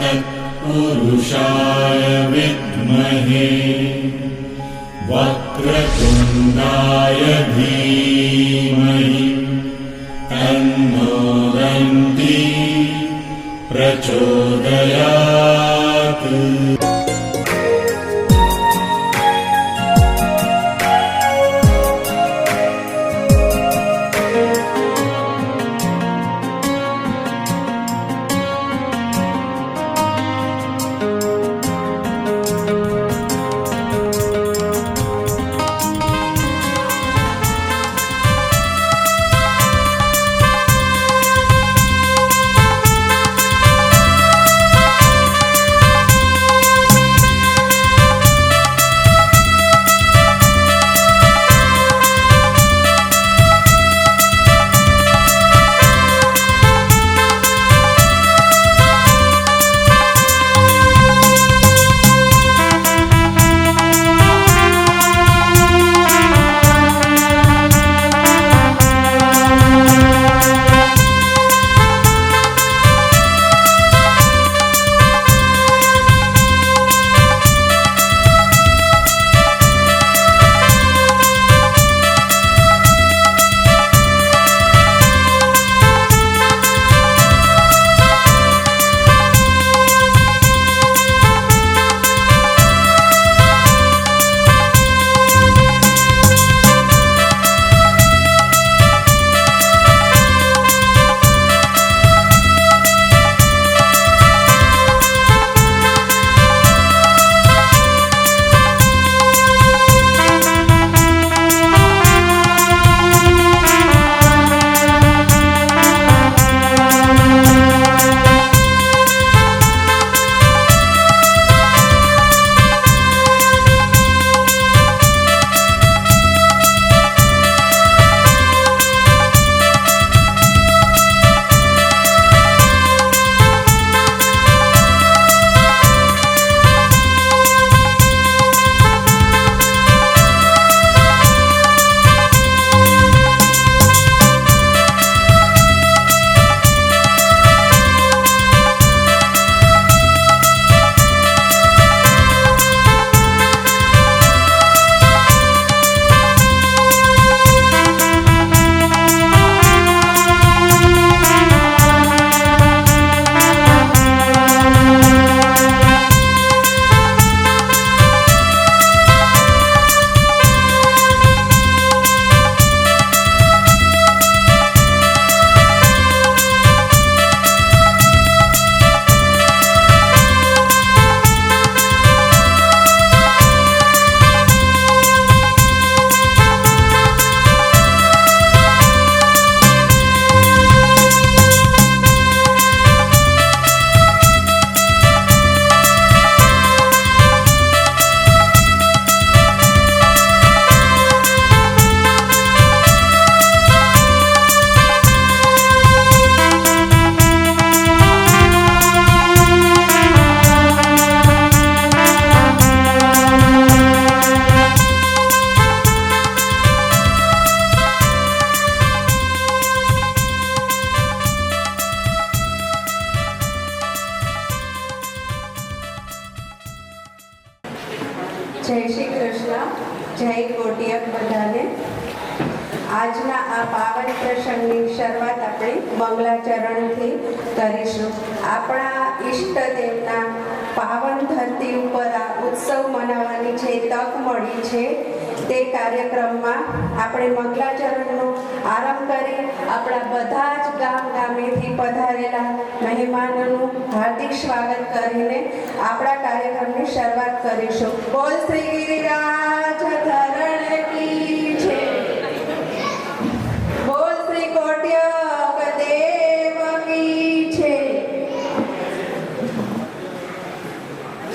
तत्पुरुषाय विद्महे वक्रतुण्डाय धीमहि तन्नो दन्ती प्रचोदयात्। જય શ્રી કૃષ્ણ, જય કોટિયક બધાને। આજના આ પાવન પ્રસંગની શરૂઆત આપણે મંગલાચરણથી કરીશું। આપણા ઈષ્ટદેવના પાવન ધરતી ઉપર આ ઉત્સવ મનાવવાની જે તક મળી છે તે કાર્યક્રમમાં આપણે મંગલાચરણનો આરંભ કરી આપણા બધા જ ગામેથી પધારેલા મહેમાનોનું હાર્દિક સ્વાગત કરીને આપણા કાર્યક્રમની શરૂઆત કરીશું। બોલ શ્રી ગિરિરાજ ધરણ કી જય, બોલ શ્રી કોટ્યક દેવ કી જય।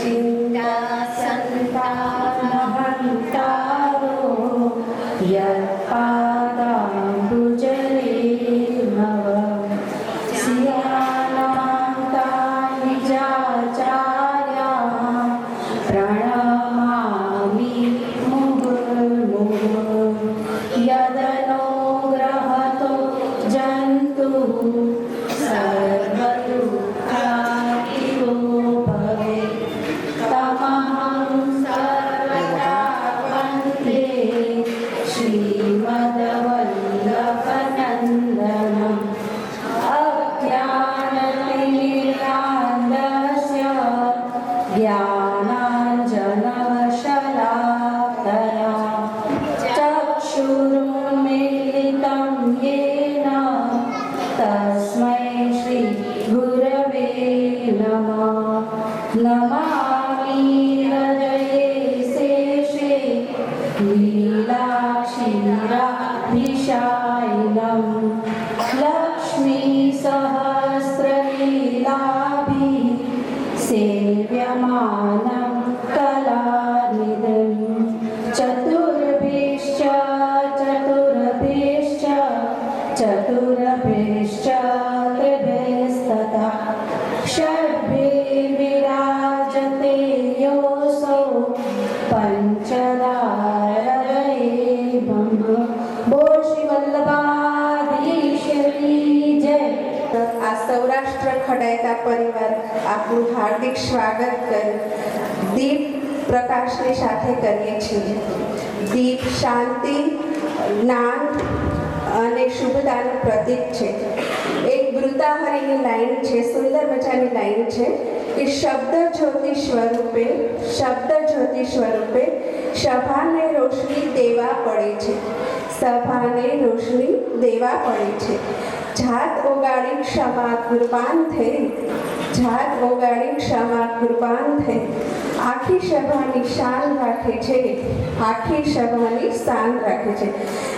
ચિંતા સંતાન હંતારો યત્પાદાંબુજલે નવ સિયાનાંતા નિજાચાર્યા પ્રણમામિ जायमानं कलानिधिं चतुर्भिश्च चतुर्भिश्च चतुर्भिश्च त्रिभिस्तथा षड्भिर्विराजते योऽसौ पंचदारये ब्रह्म। बोल श्री वल्लभाधीश्वरी जय। આ સૌરાષ્ટ્ર ખડાયતા પરિવાર આપનું હાર્દિક સ્વાગત કરી દીપ પ્રકાશની સાથે કરીએ છીએ. દીપ શાંતિ, જ્ઞાન અને શુભતાનું પ્રતીક છે. એક વૃતાહરીની લાઈન છે, સુંદર મજાની લાઈન છે કે શબ્દ જ્યોતિ સ્વરૂપે સભાને રોશની દેવા પડે છે. સભાને રોશની દેવા પડે છે. જાત ઓગાળી ક્ષમા કુરબાન થઈ આખી સભાની શાન રાખે છે.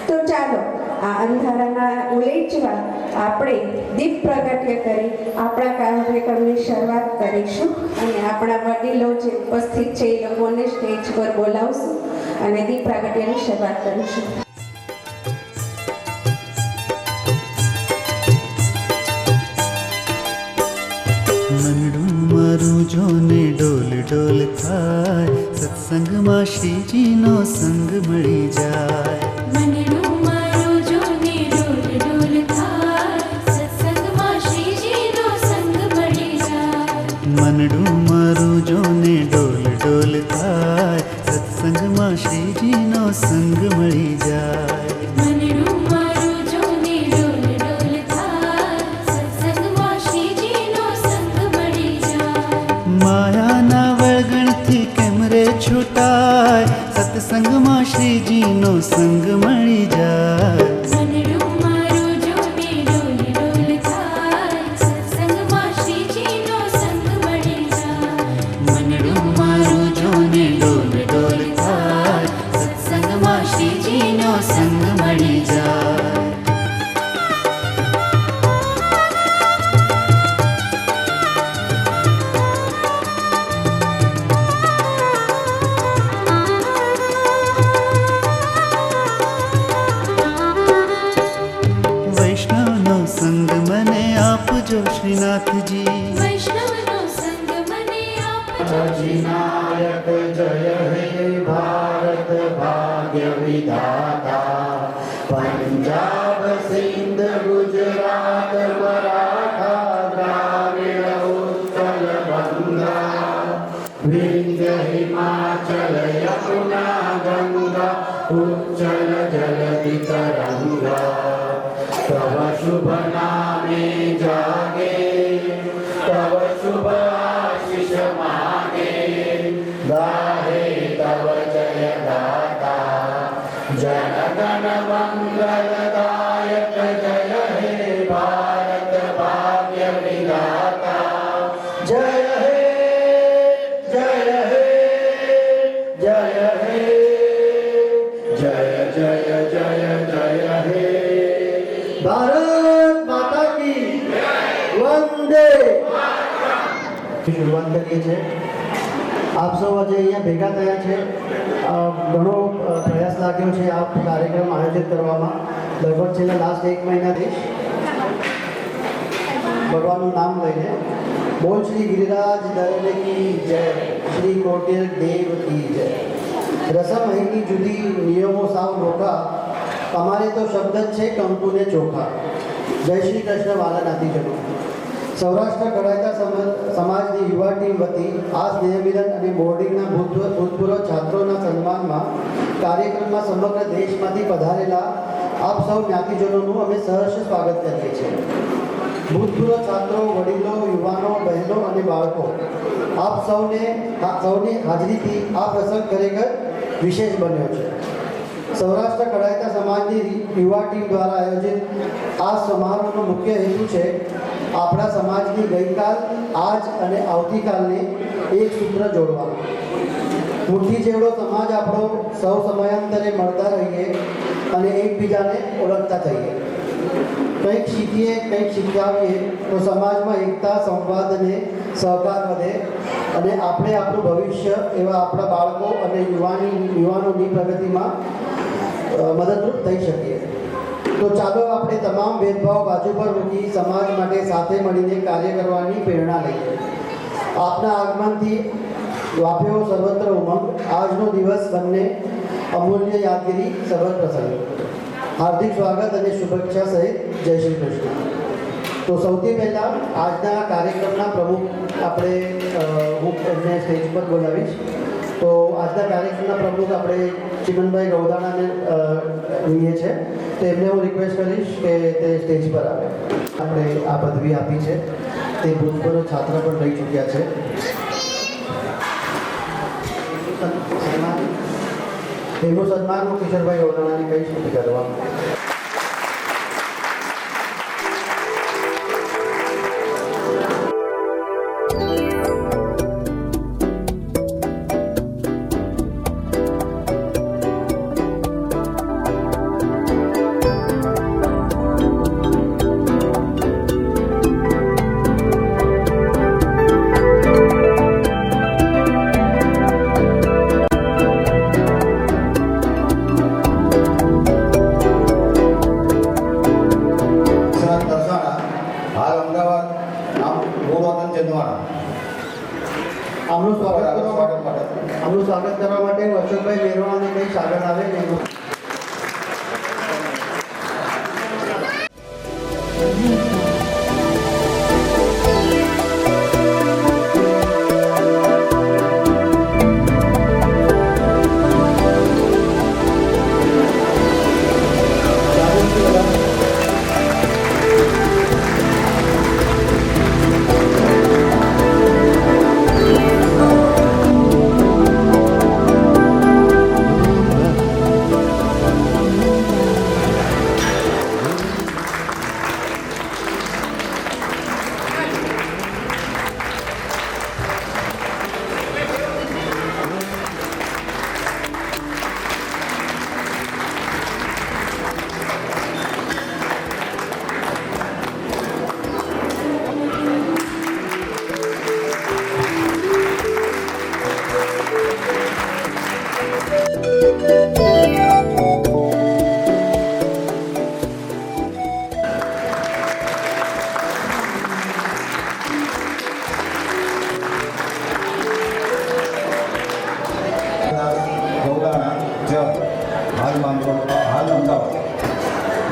તો ચાલો આ અંધારાના ઉલેચવા આપણે દીપ પ્રગટ્ય કરી આપણા કાર્યક્રમની શરૂઆત કરીશું અને આપણા વડીલો જે ઉપસ્થિત છે એ લોકોને સ્ટેજ પર બોલાવશું અને દીપ પ્રગટ્યની શરૂઆત કરીશું. મનડું મારું જોને ડોલ ડોલ થાય, સત્સંગમાં શ્રીજીનો સંગ મળી જાય. મનડું મારું જોને ડોલ ડોલ થાય, સત્સંગમાં શ્રીજીનો સંગ મળી જાય. મનડું મારું જોને ડોલ ડોલ થાય, સત્સંગમાં શ્રીજીનો સંગ મળી જાય. મનડું મારું જોને ડોલ ડોલ થાય, સત્સંગમાં શ્રીજીનો સંગ મળી જાય. માયાના વળગણથી કેમ રે છૂટાય, સત્સંગમાં શ્રીજીનો સંગ મળી જાય. મનડું મારું જોને ડોલ ડોલ થાય, સત્સંગમાં શ્રીજીનો સંગ મળી જાય. મનડું મારું જોને ડોલ ડોલ થાય, સત્સંગમાં શ્રીજીનો સંગ મળી જાય. વૈષ્ણવનો સંગ મને આપજો શ્રીનાથજી. વૈષ્ણવનો સંગ મને આપજો. અધિનાયક જય હે ભારત ભાગ્ય વિધાતા, પંજાબ સિંધ ગુજરાત મરાઠા દ્રાવિડ ઉત્કલ બંગા, વિંધ્ય હિમાચલ યમુના ગંગા ઉચ્ચલ જલધિ તરંગા. तव शुभ नामे जागे, तव शुभ आशीष मागे, गाहे तव जय गाथा, जन गण मंगलदायक जय हे भारत भाग्य विधाता. जय हे जय हे जय हे जय जय जय जय हे. ભારત માતા કી વંદે. શરૂઆત કરીએ છીએ. આપ સૌ આજે અહીંયા ભેગા થયા છે. ઘણો પ્રયાસ લાગ્યો છે આ કાર્યક્રમ આયોજિત કરવામાં. લગભગ છેલ્લા લાસ્ટ 1 મહિનાથી ભગવાનનું નામ લઈને બોલ શ્રી ગિરિરાજ દરને કી જય, શ્રી કોટેલ દેવ કી જય. રસમ અહીંની જુદી, નિયમો સાવ નોખા, અમારે તો શબ્દ જ છે કંકુને ચોખા. જય શ્રી કૃષ્ણ વાલા નાતીજનો. સૌરાષ્ટ્ર ઘડાયતા સમાજની યુવા ટીમ વતી આ સ્નેહમિલન અને બોર્ડિંગના ભૂતપૂર્વ છાત્રોના સન્માનમાં કાર્યક્રમમાં સમગ્ર દેશમાંથી પધારેલા આપ સૌ જ્ઞાતિજનોનું અમે સહર્ષ સ્વાગત કરીએ છીએ. ભૂતપૂર્વ છાત્રો, વડીલો, યુવાનો, બહેનો અને બાળકો, આપ સૌની હાજરીથી આ પ્રસંગ ખરેખર વિશેષ બન્યો છે. સૌરાષ્ટ્ર ઘડાયતા સમાજની યુવા ટીમ દ્વારા આયોજિત આ સમારોહનો મુખ્ય હેતુ છે આપણા સમાજની ગઈકાલ, આજ અને આવતીકાલને એક સૂત્ર જોડવાનું. મુઠ્ઠી જેવડો સમાજ આપણો સૌ સમયાંતરે મળતા રહીએ અને એકબીજાને ઓળખતા થઈએ. કંઈક શીખીએ, કંઈક શીખવાડીએ તો સમાજમાં એકતા, સંવાદ અને સહકાર વધે અને આપણે આપણું ભવિષ્ય એવા આપણા બાળકો અને યુવાનોની પ્રગતિમાં મદદરૂપ થઈ શકીએ. તો ચાલો આપણે તમામ ભેદભાવ બાજુ પર મૂકી સમાજ માટે સાથે મળીને કાર્ય કરવાની પ્રેરણા લઈએ. આપના આગમનથી વાપ્યો સર્વત્ર ઉમંગ. આજનો દિવસ બંને અમૂલ્ય યાદગીરી સબર પ્રસંગ. હાર્દિક સ્વાગત અને શુભેચ્છા સહિત જય શ્રી કૃષ્ણ. તો સૌથી પહેલાં આજના કાર્યક્રમના પ્રમુખ આપણે હું એમને સ્ટેજ પર બોલાવીશ. તો આજના કાર્યક્રમના પ્રમુખ આપણે ચિમનભાઈ ગૌદાણાને જોઈએ છે. તો એમને હું રિક્વેસ્ટ કરીશ કે તે સ્ટેજ પર આવે. આપણે આ પદવી આપી છે તે ભૂતપૂર્વ છાત્ર પણ રહી ચૂક્યા છે. એનું સન્માન હું કિશોરભાઈ ગૌદાણાને કહીશ કરવા. આમનું સ્વાગત કરવા માટે અશોકભાઈ મેરવાને કંઈ આગળ આવે ને એનું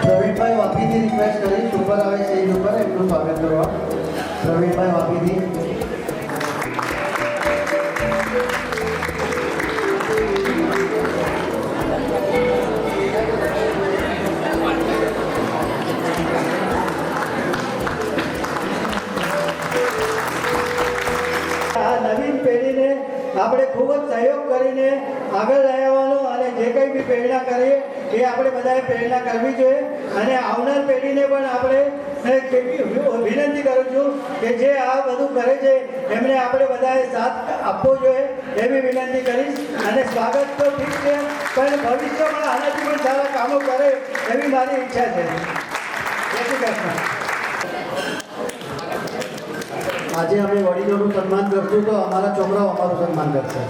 પ્રવીણભાઈ વાપીથી રિક્વેસ્ટ કરીશ ઉપર આવે સ્ટેજ ઉપર એમનું સ્વાગત કરવા. પ્રવીણભાઈ વાપીથી. આ નવીન પેઢીને આપણે ખૂબ જ સહયોગ કરીને આગળ લઈ આવવાનો અને જે કંઈ બી પ્રેરણા કરીએ એ આપણે બધાએ પ્રેરણા કરવી જોઈએ. અને આવનાર પેઢીને પણ આપણે વિનંતી કરું છું કે જે આ બધું કરે છે એમને આપણે બધાએ સાથ આપવો જોઈએ એવી વિનંતી કરીશ. અને સ્વાગત તો ઠીક છે પણ ભવિષ્યમાં આનાથી પણ સારા કામો કરે એવી મારી ઈચ્છા છે. જય શ્રી કૃષ્ણ. આજે અમે વડીલોનું સન્માન કરશું તો અમારા છોકરાઓ અમારું સન્માન કરશે.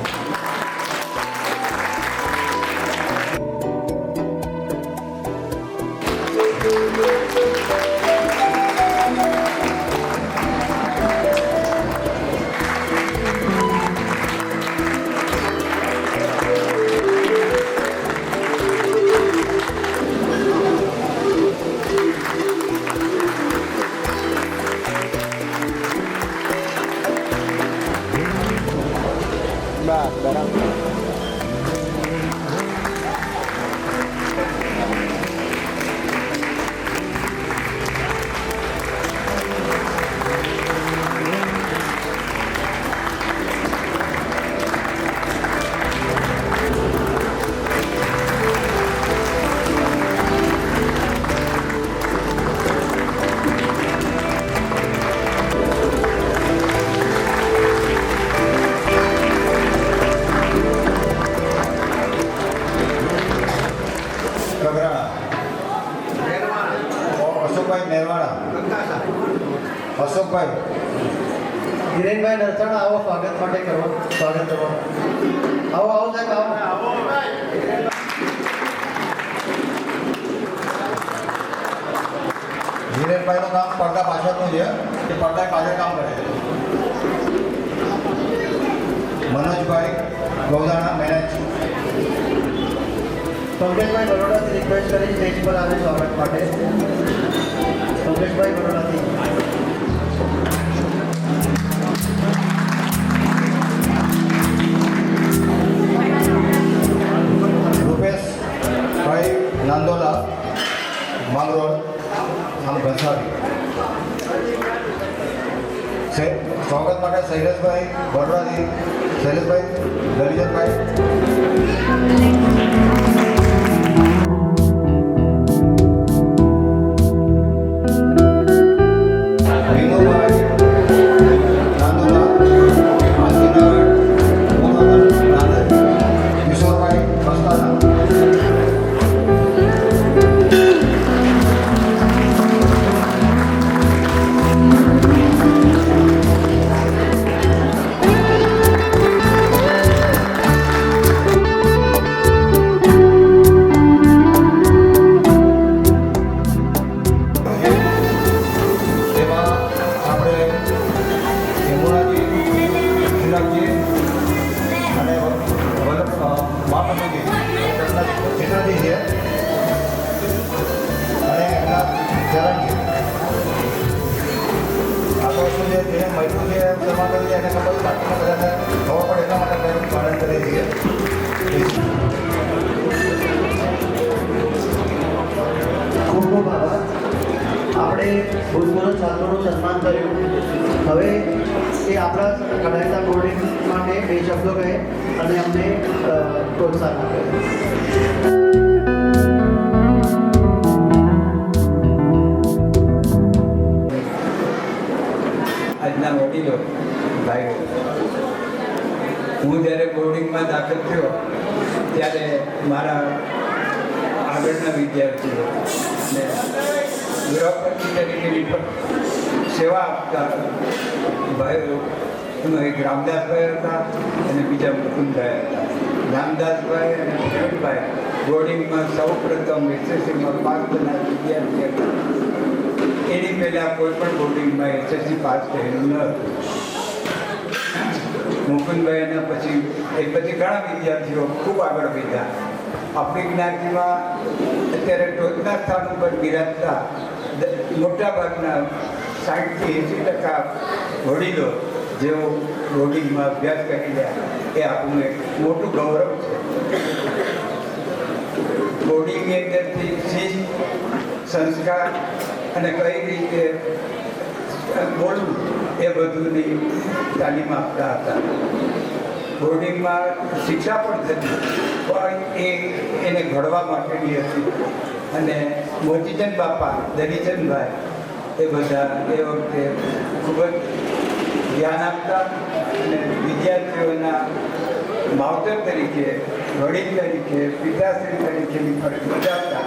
અશોકભાઈ ધીરેનભાઈ નરસાણા આવો સ્વાગત માટે કરો, સ્વાગત કરો. આવો આવો સાહેબ આવો. ધીરેનભાઈનું કામ પડદા પાછળનું છે, એ પડદા પાછળ કામ કરે છે. મનોજભાઈ ગૌદાણા મેનેજ. પંકજભાઈ બરોડાથી રિક્વેસ્ટ કરી સ્ટેજ પર આવે સ્વાગત માટે. પંકજભાઈ બરોડાથી. રૂપેશભાઈ નાંદોલા માંગરોળ આમ ઘસાવી. સ્વાગત માટે શૈલેષભાઈ બરોડાથી. શૈલેષભાઈ દલિજનભાઈ. ખૂબ ખૂબ આભાર. આપણે ભૂતપૂર્વ છાત્રોનું સન્માન કર્યું. હવે એ આપણા કડાયતા બોર્ડિંગ માટે બે શબ્દો કહે અને અમને પ્રોત્સાહન આપે. આજના વડીલો ભાઈઓ, હું જ્યારે બોર્ડિંગમાં દાખલ થયો ત્યારે મારા આગળના વિદ્યાર્થીઓ ને ગૃહપતિ તરીકેની પણ સેવા આપતા ભાઈઓ, એમાં એક રામદાસભાઈ હતા અને બીજા મુકુંદભાઈ હતા. રામદાસભાઈ અને મુકુંદભાઈ બોર્ડિંગમાં સૌ પ્રથમ એસએસસીમાં પાસ થનાર વિદ્યાર્થી હતા. એની પહેલાં કોઈ પણ બોર્ડિંગમાં એસએસસી પાસ થયેલું ન હતું. મુકુંદભાઈના પછી ઘણા વિદ્યાર્થીઓ ખૂબ આગળ વધ્યા. આપણી જ્ઞાતિમાં અત્યારે ટોચના સ્થાન ઉપર બિરાજતા મોટાભાગના 60-80% વડીલો જેઓ બોર્ડિંગમાં અભ્યાસ કરી રહ્યા, એ આપણું એક મોટું ગૌરવ છે. બોર્ડિંગની અંદરથી શિસ્ત, સંસ્કાર અને કઈ રીતે બોલવું એ બધુંની તાલીમ આપતા હતા. બોર્ડિંગમાં શિક્ષા પણ થતી, પણ એને ઘડવા માટેની હતી. અને મોતીચંદ બાપા, દલીચંદભાઈ, એ બધા એ વખતે ખૂબ જ ધ્યાન આપતા અને વિદ્યાર્થીઓના માવતર તરીકે, વડીલ તરીકે, પિતાશ્રી તરીકેની ફરજ બજાવતા.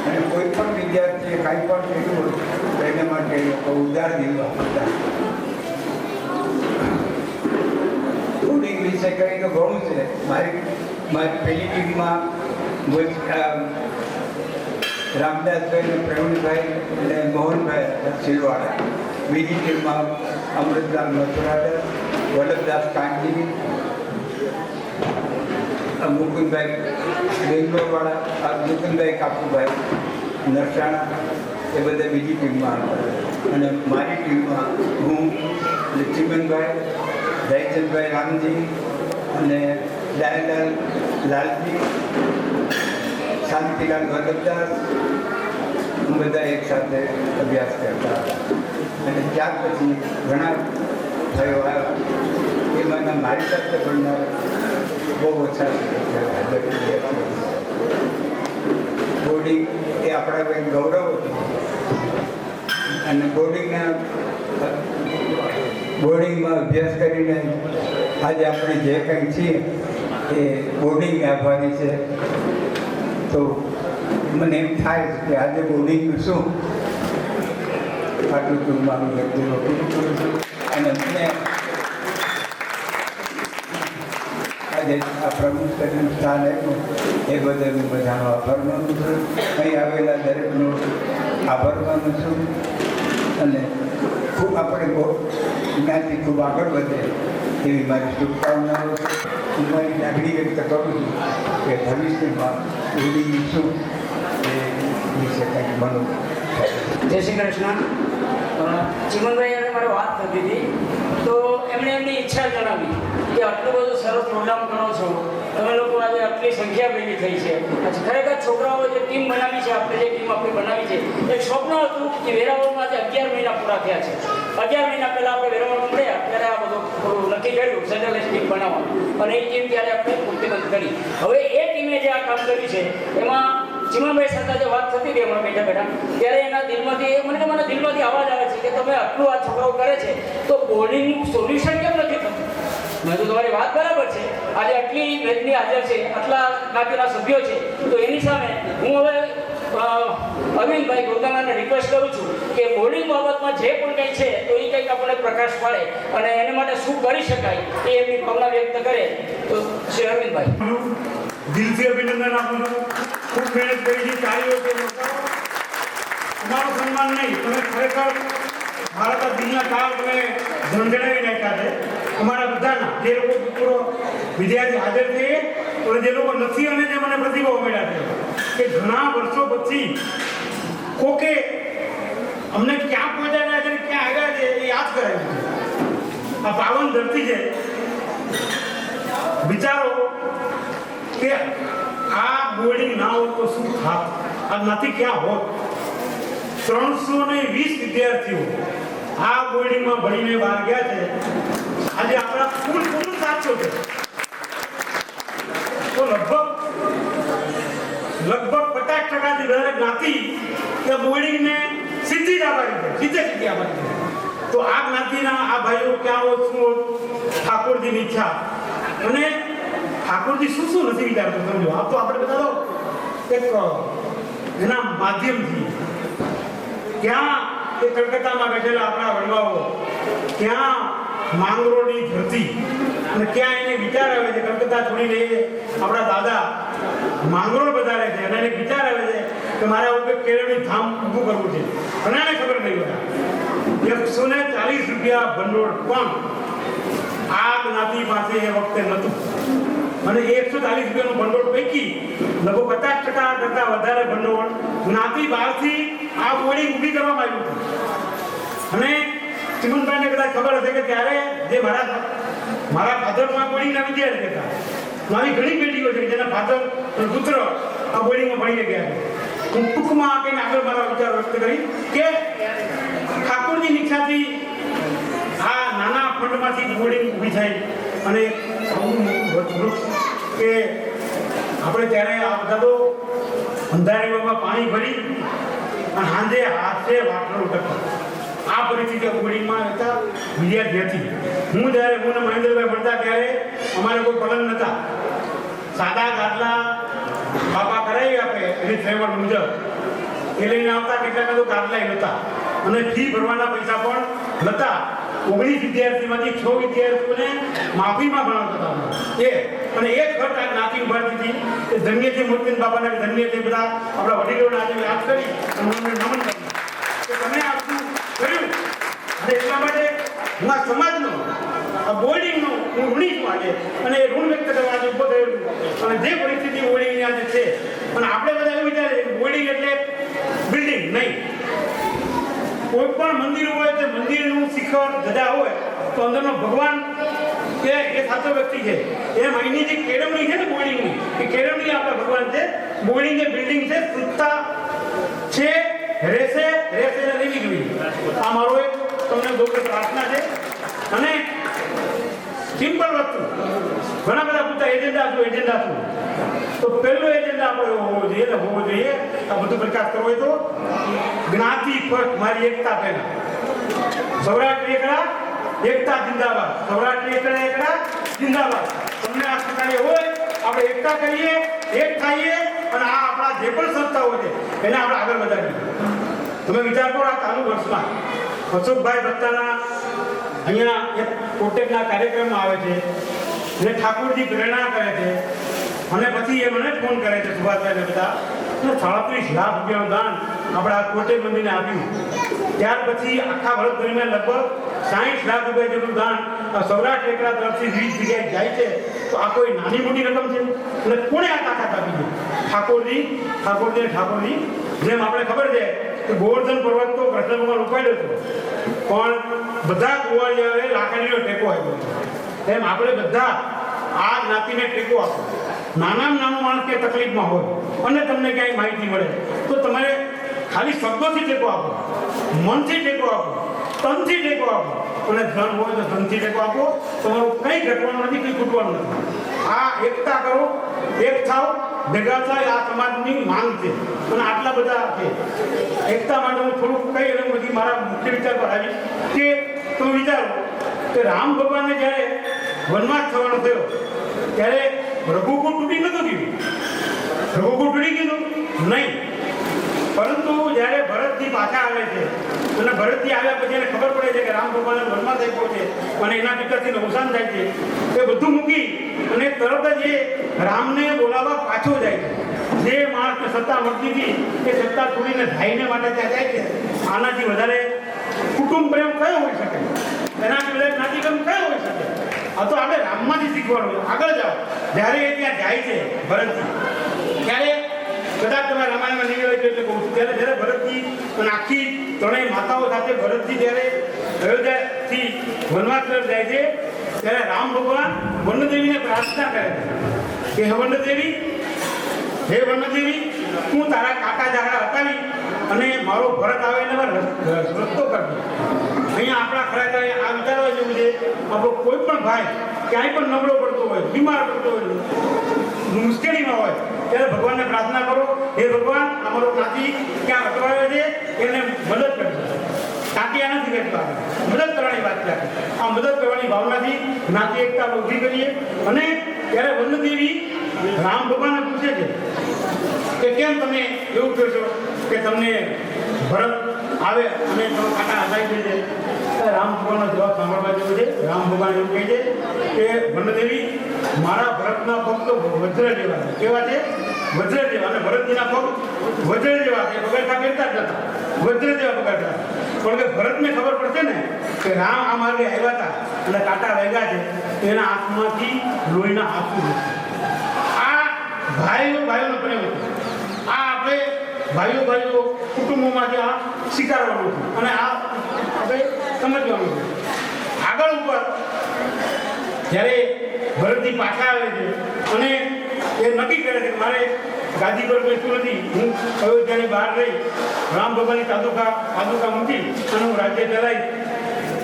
અને કોઈ પણ વિદ્યાર્થીએ કાંઈ પણ કર્યું હોય તો એના માટે એ લોકો ઉદાર દિલ આપતા. બોર્ડિંગ વિશે કહી તો ઘણું છે. મારી પહેલી ટીમમાં રામદાસભાઈ, પ્રવીણભાઈ અને મોહનભાઈ સિલવાડા. બીજી ટીમમાં અમૃતલાલ મથુરાડા, વલ્લભદાસ કાંજી, મુકુંદભાઈ બેંગ્લોરવાળા, મુકુંદભાઈ કાપુભાઈ નરસાણા, એ બધા બીજી ટીમમાં હતા. અને મારી ટીમમાં હું, ચિમનભાઈ, જયચંદભાઈ રામજી અને દયાલાલ લાલજી, શાંતિલાલ વલ્લભદાસ, બધા એક સાથે અભ્યાસ કરતા હતા. અને ત્યાર પછી ઘણા ભાઈઓ આવ્યા. એમાંના મારી સાથે ભણનાર બહુ ઓછા બોર્ડિંગ એ આપણા કંઈક ગૌરવ હતું. અને બોર્ડિંગમાં અભ્યાસ કરીને આજે આપણે જે કંઈ છીએ એ બોર્ડિંગ આભારી છે. તો મને એમ થાય કે આજે બોર્ડિંગનું શું, આટલું મારું વ્યક્તિત્વ પૂરું કરું છું. અને મને આજે આ પ્રમુખ કરીને સ્થાન આપ્યું એ બદલ હું બધાનો આભાર માનું છું. અહીં આવેલા દરેકનો આભાર માનું છું અને ખૂબ આપણે જ્ઞાતિ ખૂબ આગળ વધે એવી મારી શુભકામનાઓ છે. હું મારી લાગણી વ્યક્ત કરું છું કે ભવિષ્યમાં એવી શું એ વિશે કંઈક બનવું. જય શ્રી કૃષ્ણ. ચિમનભાઈ અને મારે વાત થતી હતી તો એમણે એમની ઈચ્છા જણાવી કે આટલું બધું સરસ પ્રોગ્રામ કરો છો તમે લોકો આજે આટલી સંખ્યા ભેગી થઈ છે. પછી ખરેખર છોકરાઓ જે ટીમ બનાવી છે આપણે જે ટીમ આપણી બનાવી છે એક સ્વપ્ન હતું કે વેરાવળમાં આજે 11 મહિના પૂરા થયા છે. 11 મહિના પહેલાં આપણે વેરાવળમાં મળ્યા ત્યારે આ બધું નક્કી કર્યું સેન્ટ્રલાઇઝ ટીમ બનાવવાનું અને એ ટીમ ત્યારે આપણે પૂર્તિબંધ કરી. હવે એ ટીમે જે આ કામ કર્યું છે એમાં ચિમનભાઈ સાથે જે વાત થતી હતી હમણાં બેઠા ત્યારે એના દિલમાંથી મને દિલમાંથી અવાજ આવે છે કે તમે આટલું આ છોકરાઓ કરે છે તો બોર્ડિંગનું સોલ્યુશન કેમ નથી થતું? મેં તો તમારી વાત બરાબર છે. આજે આટલી બેચની હાજર છે, આટલા જ્ઞાતિના સભ્યો છે, તો એની સામે હું હવે અરવિંદભાઈ ગોતાણાને રિક્વેસ્ટ કરું છું કે બોર્ડિંગ બાબતમાં જે પણ કંઈ છે તો એ કંઈક આપણને પ્રકાશ પાડે અને એને માટે શું કરી શકાય એ એમની ભાવના વ્યક્ત કરે. તો શ્રી અરવિંદભાઈ. દિલથી અભિનંદન આપું છું. ખૂબ મહેનત કરી છે. તાળીઓ છે. તમારું સન્માન નહીં, તમે ખરેખર મારા દિલના તાળ તમે ઝંઝણાવી નાખ્યા છે અમારા બધાના. જે લોકો પૂરો વિદ્યાર્થી હાજર છે અને જે લોકો નથી અને જે મને પ્રતિભાવ મળ્યા છે કે ઘણા વર્ષો પછી કોકે અમને ક્યાં પહોંચાડ્યા છે ક્યાં આવ્યા છે એ યાદ કરાવ્યું છે. આ પાવન ધરતી છે. વિચારો કે આ બોર્ડિંગ ના હોત તો શું થાત? આ નથી ક્યાં હોત? 320 વિદ્યાર્થીઓ આ બોર્ડિંગમાં ભણીને બહાર ગયા છે. આજે આપણા કુલ 700 છે. તો લગભગ 50% થી વધારે જ્ઞાતિ કે બોર્ડિંગને સીધી જ આભારી છે. સીધે આભારી છે. તો આ જ્ઞાતિના આ ભાઈઓ ક્યાં હોત શું હોત? ઠાકોરજીની ઈચ્છા. અને ઠાકોરજી શું નથી વિચારતું સમજો. આપ તો આપણે બધા એક એના માધ્યમથી ક્યાં એ કલકત્તામાં બેઠેલા આપણા વડવાઓ, ક્યાં માંગરોળની ધરતી અને ક્યાં એને વિચાર આવે છે કલકત્તા છોડીને આપણા દાદા માંગરોળ વધારે છે અને એને વિચાર આવે છે કે મારે આવું કેળવણી ધામ ઊભું કરવું છે. ઘણાને ખબર નહીં બધા 140 રૂપિયા ભંડોળ પણ આ જ્ઞાતિ પાસે એ વખતે નહોતું. અને 140 રૂપિયાનું ભંડોળ પૈકી લગભગ 50% કરતાં વધારે ભંડોળ જ્ઞાતિ બહારથી આ બોર્ડિંગ ઊભી કરવામાં આવ્યું હતું. અને ચિમનભાઈને કદાચ ખબર હશે કે ત્યારે જે મારા ફાધરમાં બોર્ડિંગના વિદ્યાર્થી હતા. મારી ઘણી પેઢીઓ છે જેના ફાધર અને પુત્ર આ બોર્ડિંગમાં ભણીને ગયા છે. હું ટૂંકમાં કહીને આગળ મારા વિચાર વ્યક્ત કરી કે ઠાકોરજીની ઈચ્છાથી આ નાના ફંડમાંથી બોર્ડિંગ ઊભી થાય અને વૃક્ષ કે આપણે ત્યારે આ બધા તો અંધારીમાં પાણી ભરી અને સાંજે હાથે વાટલું કરતા. આ પરિસ્થિતિ બોર્ડિંગમાં હતા વિદ્યાર્થી હતી. હું ને મહેન્દ્રભાઈ ભણતા ત્યારે અમારે કોઈ પલંગ નહોતા. સાદા ગાદલા બાપા કરાવી આપે એની ફ્લેવર મુજબ એ લઈને આવતા. કેટલાક તો ગાદલા નહોતા અને ફી ભરવાના પૈસા પણ નહોતા. 19 વિદ્યાર્થીમાંથી 6 વિદ્યાર્થીઓને માફીમાં ભણાવતા હતા. અને એક ઘટ આ જ્ઞાતિ ઉભારતી હતી કે ધન્ય છે મૂર્તિન બાપાના ધન્ય છે બધા આપણા વડીલોને આજે યાદ કરી અને નમન કર્યું કે તમે આ બધું કર્યું. અને એટલા માટે હું આ સમાજનો આ બોર્ડિંગનો હું ઋણી છું આજે અને એ ઋણ વ્યક્ત કરવા આજે ઉભો થયેલું. અને જે પરિસ્થિતિ બોર્ડિંગની આજે છે અને આપણે બધા એવું વિચારે કે બોર્ડિંગ એટલે બિલ્ડિંગ નહીં. કોઈ પણ મંદિર હોય તો મંદિરનું શિખર ધજા હોય તો અંદરનો ભગવાન કે એ સાચો વ્યક્તિ છે. એમ અહીંની જે કેળવણી છે ને બોર્ડિંગની એ કેળવણી આપણા ભગવાન છે. બોર્ડિંગ એ બિલ્ડિંગ છે. શુદ્ધતા છે રહેશે ને રહેવી જોઈએ. આ મારો એક તમને દોસ્ત પ્રાર્થના છે. અને સિમ્પલ વસ્તુ ઘણા બધા પૂછતા એજન્ડા શું તો પહેલો એજન્ડા આપણે હોવો જોઈએ આ બધું પ્રકાશ કરવો હોય તો જ્ઞાતિ ફર્સ્ટ મારી એકતા પહેલા. સૌરાષ્ટ્ર એકડા એકતા જિંદાબાદ. સૌરાષ્ટ્ર એકડા જિંદાબાદ. તમને આ પ્રકારે હોય આપણે એકતા કરીએ, એક થઈએ અને આ આપણા જે પણ સંસ્થાઓ છે એને આપણે આગળ વધારીએ. તમે વિચાર કરો આ ચાલુ વર્ષમાં અશોકભાઈ ભટ્ટાના અહીંયા એક કોટેકના કાર્યક્રમમાં આવે છે એટલે ઠાકોરજી પ્રેરણા કરે છે અને પછી એ મને ફોન કરે છે સુભાષભાઈને બધા 37 લાખ રૂપિયાનું દાન આપણા કોટે મંદિરને આપ્યું. ત્યાર પછી આખા વર્ષ દરમિયાન લગભગ 60 લાખ રૂપિયા જેટલું દાન સૌરાષ્ટ્ર એકલા તરફથી વિવિધ જગ્યાએ જાય છે. તો આ કોઈ નાની મોટી રકમ છે એટલે કોણે આ તાકાત આપી છે? ઠાકોરજી. જેમ આપણે ખબર છે કે ગોવર્ધન પર્વત તો કૃષ્ણ ભગવાન ઉપાડ્યો હતો, પણ બધા ગોવાળિયાઓએ લાકડીનો ટેકો આપ્યો. એમ આપણે બધા આ જ્ઞાતિને ટેકો આપો. નાનામાં નાનો માણસ કે તકલીફમાં હોય અને તમને ક્યાંય માહિતી મળે તો તમારે ખાલી શબ્દોથી ટેકો આપો, મનથી ટેકો આપો, તનથી ટેકો આપો અને ધન હોય તો ધનથી ટેકો આપો. તમારું કંઈ ઘટવાનું નથી, કંઈ ખૂટવાનું નથી. આ એકતા કરો, એક થાવ, ભેગા થાય. આ સમાજની માંગ છે અને આટલા બધા છે. એકતા માટે હું થોડુંક કઈ અને બધી મારા મુખ્ય વિચાર પર આવી કે તમે વિચારો કે રામ ભગવાનને જ્યારે વનવાસ થવાનો થયો ત્યારે રઘુકુળ તૂટી નહોતું ગયું. રઘુકુળ તૂટી ગયું નહીં, પરંતુ જ્યારે ભરતજી પાછા આવે છે અને ભરતજી આવ્યા પછી એને ખબર પડે છે કે રામ ભગવાનને વનમાં થઈ પહોંચે અને એના પિતાજીનું અવસાન થાય છે, એ બધું મૂકી અને તરત જ એ રામને બોલાવવા પાછો જાય છે. જે માણસને સત્તા મળતી હતી એ સત્તા છોડીને ભાઈને માટે ત્યાં જાય છે. આનાથી વધારે કુટુંબ પ્રેમ કયો હોઈ શકે? એનાથી વધારે જ્ઞાતિગમ કયો હોઈ શકે? આ તો આપણે રામમાંથી શીખવાનું છે. આગળ જાઓ. જ્યારે એ ત્યાં જાય છે ભરતજી, ત્યારે કદાચ તમે રામાયણમાં નહીં હોય એટલે કહું છું, ત્યારે જ્યારે ભરતજી અને આખી ત્રણેય માતાઓ સાથે ભરતજી જ્યારે અયોધ્યાથી વનવાસ તરફ જાય છે ત્યારે રામ ભગવાન વનદેવીને પ્રાર્થના કરે છે કે હે વનદેવી, તું તારા કાકા ઝાડા હટાવી અને મારો ભરત આવે એને રસ્તો કરજો. અહીંયા આપણા ખરેખર આ વિચારવા જેવું છે. આપણો કોઈ પણ ભાઈ ક્યાંય પણ નબળો પડતો હોય, બીમાર પડતો હોય, મુશ્કેલીમાં હોય ત્યારે ભગવાનને પ્રાર્થના કરો, હે ભગવાન, અમારો જ્ઞાતિ ક્યાં અટવાયો છે એને મદદ કરજો. તાકી આનાથી કેટલા મદદ કરવાની વાત છે. આ મદદ કરવાની ભાવનાથી જ્ઞાતિ એકતા ઊભી કરીએ. અને ત્યારે વનદેવી રામ ભગવાનને પૂછે છે કે કેમ તમે એવું કહો છો કે તમને ભરત આવે અને તમે કાકા હસાઈ દે છે? રામ ભગવાનનો જવાબ સાંભળવા જેવો છે. રામ ભગવાન એવું કહે છે કે વનદેવી, મારા ભરતના પગ તો વજ્ર જેવા છે. કેવા છે? વજ્ર જેવા. અને ભરતજીના પગ વજ્ર જેવા છે. પગડતા ફેરતા જ નતા, વજ્ર જેવા પગડતા. પણ કે ભરતને ખબર પડશે ને કે રામ આ માર્ગે આવ્યા હતા અને કાંટા વાગ્યા છે, એના આંખમાંથી લોહીના આંસુ છે. આ ભાઈઓનો પ્રેમ હતો. આ આપણે ભાઈઓ કુટુંબોમાંથી આ સ્વીકારવાનું છે અને આ આપણે સમજવાનું છે. આગળ ઉપર જ્યારે ભરતજી પાછા આવે છે અને એ નક્કી કરે છે કે મારે ગાદી પર બેસતું નથી, હું અયોધ્યાની બહાર રહી રામ ભગવાનની પાદુકા મૂકી અને હું રાજ્ય ચલાવીશ.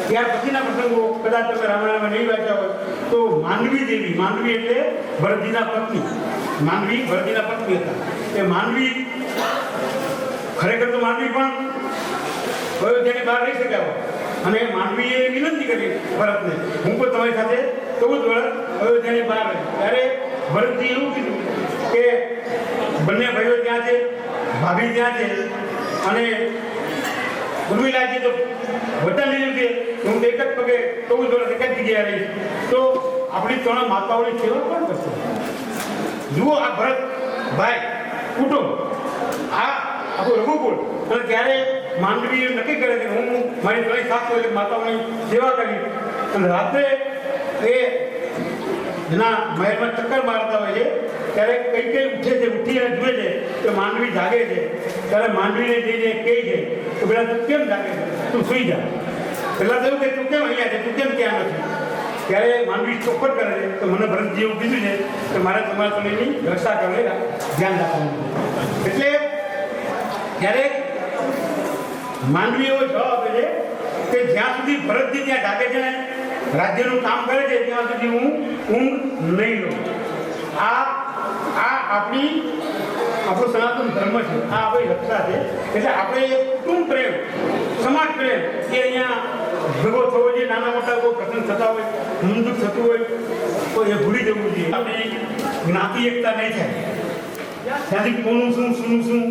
ત્યાર પછીના પ્રસંગો કદાચ તમે રામાયણમાં નહીં વાંચ્યા હોય તો માંડવી દેવી, માંડવી એટલે ભરતજીના પત્ની, માંડવી ભરતજીના પત્ની હતા. એ માંડવી ખરેખર તો માંડવી પણ અયોધ્યાની બહાર રહી શક્યા હોય અને માંડવીએ વિનંતી કરી ભરતને, હું પણ તમારી સાથે 14 વર્ષ અયોધ્યાની બહાર રહી. ત્યારે ભરતજી એવું કીધું કે બંને ભાઈઓ ત્યાં છે, ભાભી ત્યાં છે અને ઉર્મિલાજી તો વચન લીધું છે હું એક જ પગે 14 વર્ષ એક જ જગ્યાએ રહીશ. તો આપણી ત્રણ માતાઓની સેવા કોણ કરશે? જુઓ આ ભરત ભાઈ કુટુંબ, આ આખું રઘુકુળ. અને ત્યારે માંડવી નક્કી કરે કે હું મારી ત્રણેય સાસુ એટલે માતાઓની સેવા કરી. અને રાત્રે એ જેના મહેલમાં ચક્કર મારતા હોય છે ત્યારે કઈ ઉઠે છે, ઉઠી અને જુએ છે કે માંડવી જાગે છે. ત્યારે માંડવીને જઈને કહે છે કે પેલા તું કેમ જાગે છે, તું સુઈ જા. પેલા તો એવું કે તું કેમ અહીંયા છે, તું કેમ ત્યાં નથી? ત્યારે માંડવી ચોખવટ કરે છે કે મને ભરતજી એવું કીધું છે કે મારે તમારા તળેની રક્ષા કરવાની ધ્યાન રાખવાનું. એટલે ત્યારે માંડવી એવો જવાબ આપે છે કે જ્યાં સુધી ભરતજી ત્યાં જાગે છે ને રાજ્યનું કામ કરે છે ત્યાં સુધી હું ઊંઘ નહીં લઉં. આ આપણો સનાતન ધર્મ છે, આ આપણી રક્ષા છે. એટલે આપણે કુટુંબ પ્રેમ, સમાજ પ્રેમ એ અહીંયા ભેગો થવો જોઈએ. નાના મોટા કોઈ પ્રસંગ થતા હોય, દુઃખ થતું હોય તો એ ભૂલી જવું જોઈએ. આપણી જ્ઞાતિ એકતા નહીં થાય ત્યાંથી કોનું શું, શુંનું શું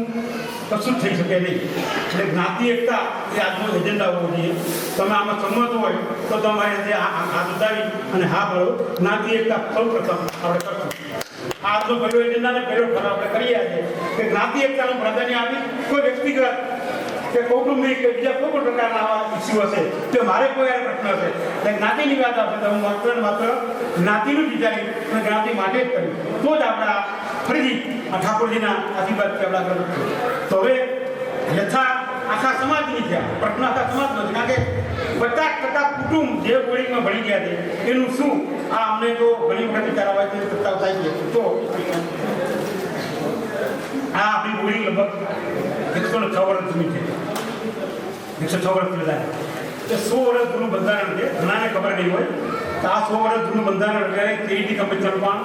કશું જ થઈ શકે નહીં. એટલે જ્ઞાતિ એકતા એ આજનો એજન્ડા હોવો જોઈએ. તમે આમાં સંમત હોય તો તમારે જે હાથ ઉતારી અને હા બોલો. જ્ઞાતિ એકતા સૌ પ્રથમ આપણે કરશું. આજનો પહેલો એજન્ડાને પહેલો ઠરાવ આપણે કરીએ છીએ કે જ્ઞાતિ એકતાનું પ્રાધાન્ય આપી કોઈ વ્યક્તિગત કે કૌટુંબિક કે બીજા કોઈ પણ પ્રકારના આવા ઇસ્યુ હશે તો મારે કોઈ આ પ્રશ્ન હશે એટલે જ્ઞાતિની વાત આવશે તો હું માત્ર ને માત્ર જ્ઞાતિનું જ વિચારી અને જ્ઞાતિ માટે જ કર્યું તો જ આપણા ફરીથી આ ઠાકોરજીના આશીર્વાદથી આપણા આગળ વધશું. તો હવે યથા આખા સમાજની છે પ્રશ્ન આખા સમાજનો છે કારણ કે 50% કુટુંબ જે બોર્ડિંગમાં ભણી ગયા છે એનું શું આ અમને તો ઘણી વખત વિચારવાથી પ્રસ્તાવ થાય છે. તો આ આપણી બોર્ડિંગ લગભગ 106 વર્ષ જૂની છે. 106 વર્ષથી વધારે એ 100 વર્ષ જૂનું બંધારણ છે. ઘણાને ખબર નહીં હોય તો આ 100 વર્ષ જૂનું બંધારણ એટલે કેઈટી કમિશનર પણ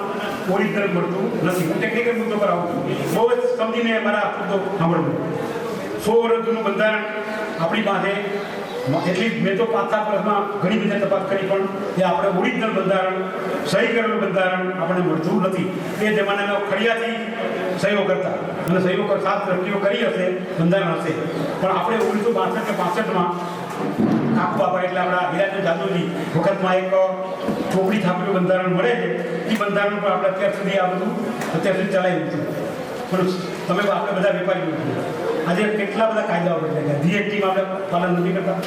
ઓરિજિનલ મળતું નથી. હું ટેકનિકલ મુદ્દો પર આવું છું. બહુ જ સમજીને મારા મુદ્દો સાંભળવું. 100 વર્ષ જૂનું બંધારણ આપણી પાસે એટલી મેં તો 5-7 વર્ષમાં ઘણી બધી તપાસ કરી પણ એ આપણે ઓરિજિનલ બંધારણ સહી કરેલું બંધારણ આપણને મળતું નથી. એ જમાનામાં ખડિયાથી સહીઓ કરતા અને સહીઓ 7 દ્રષ્ટિઓ કરી હશે બંધારણ હશે પણ આપણે 1962 કે 65માં કાકુ બાપા એટલે આપણા હીરાચંદ જાદવજી વખતમાં એક ચોપડી છાપેલું બંધારણ મળે છે. એ બંધારણ પર આપણે અત્યાર સુધી આ બધું ચલાવ્યું હતું પણ તમે આપણે બધા વેપારીઓ છીએ. આજે કેટલા બધા કાયદાઓ બદલાઈ ગયા. જીએસટીમાં આપણે પાલન નથી કરતા,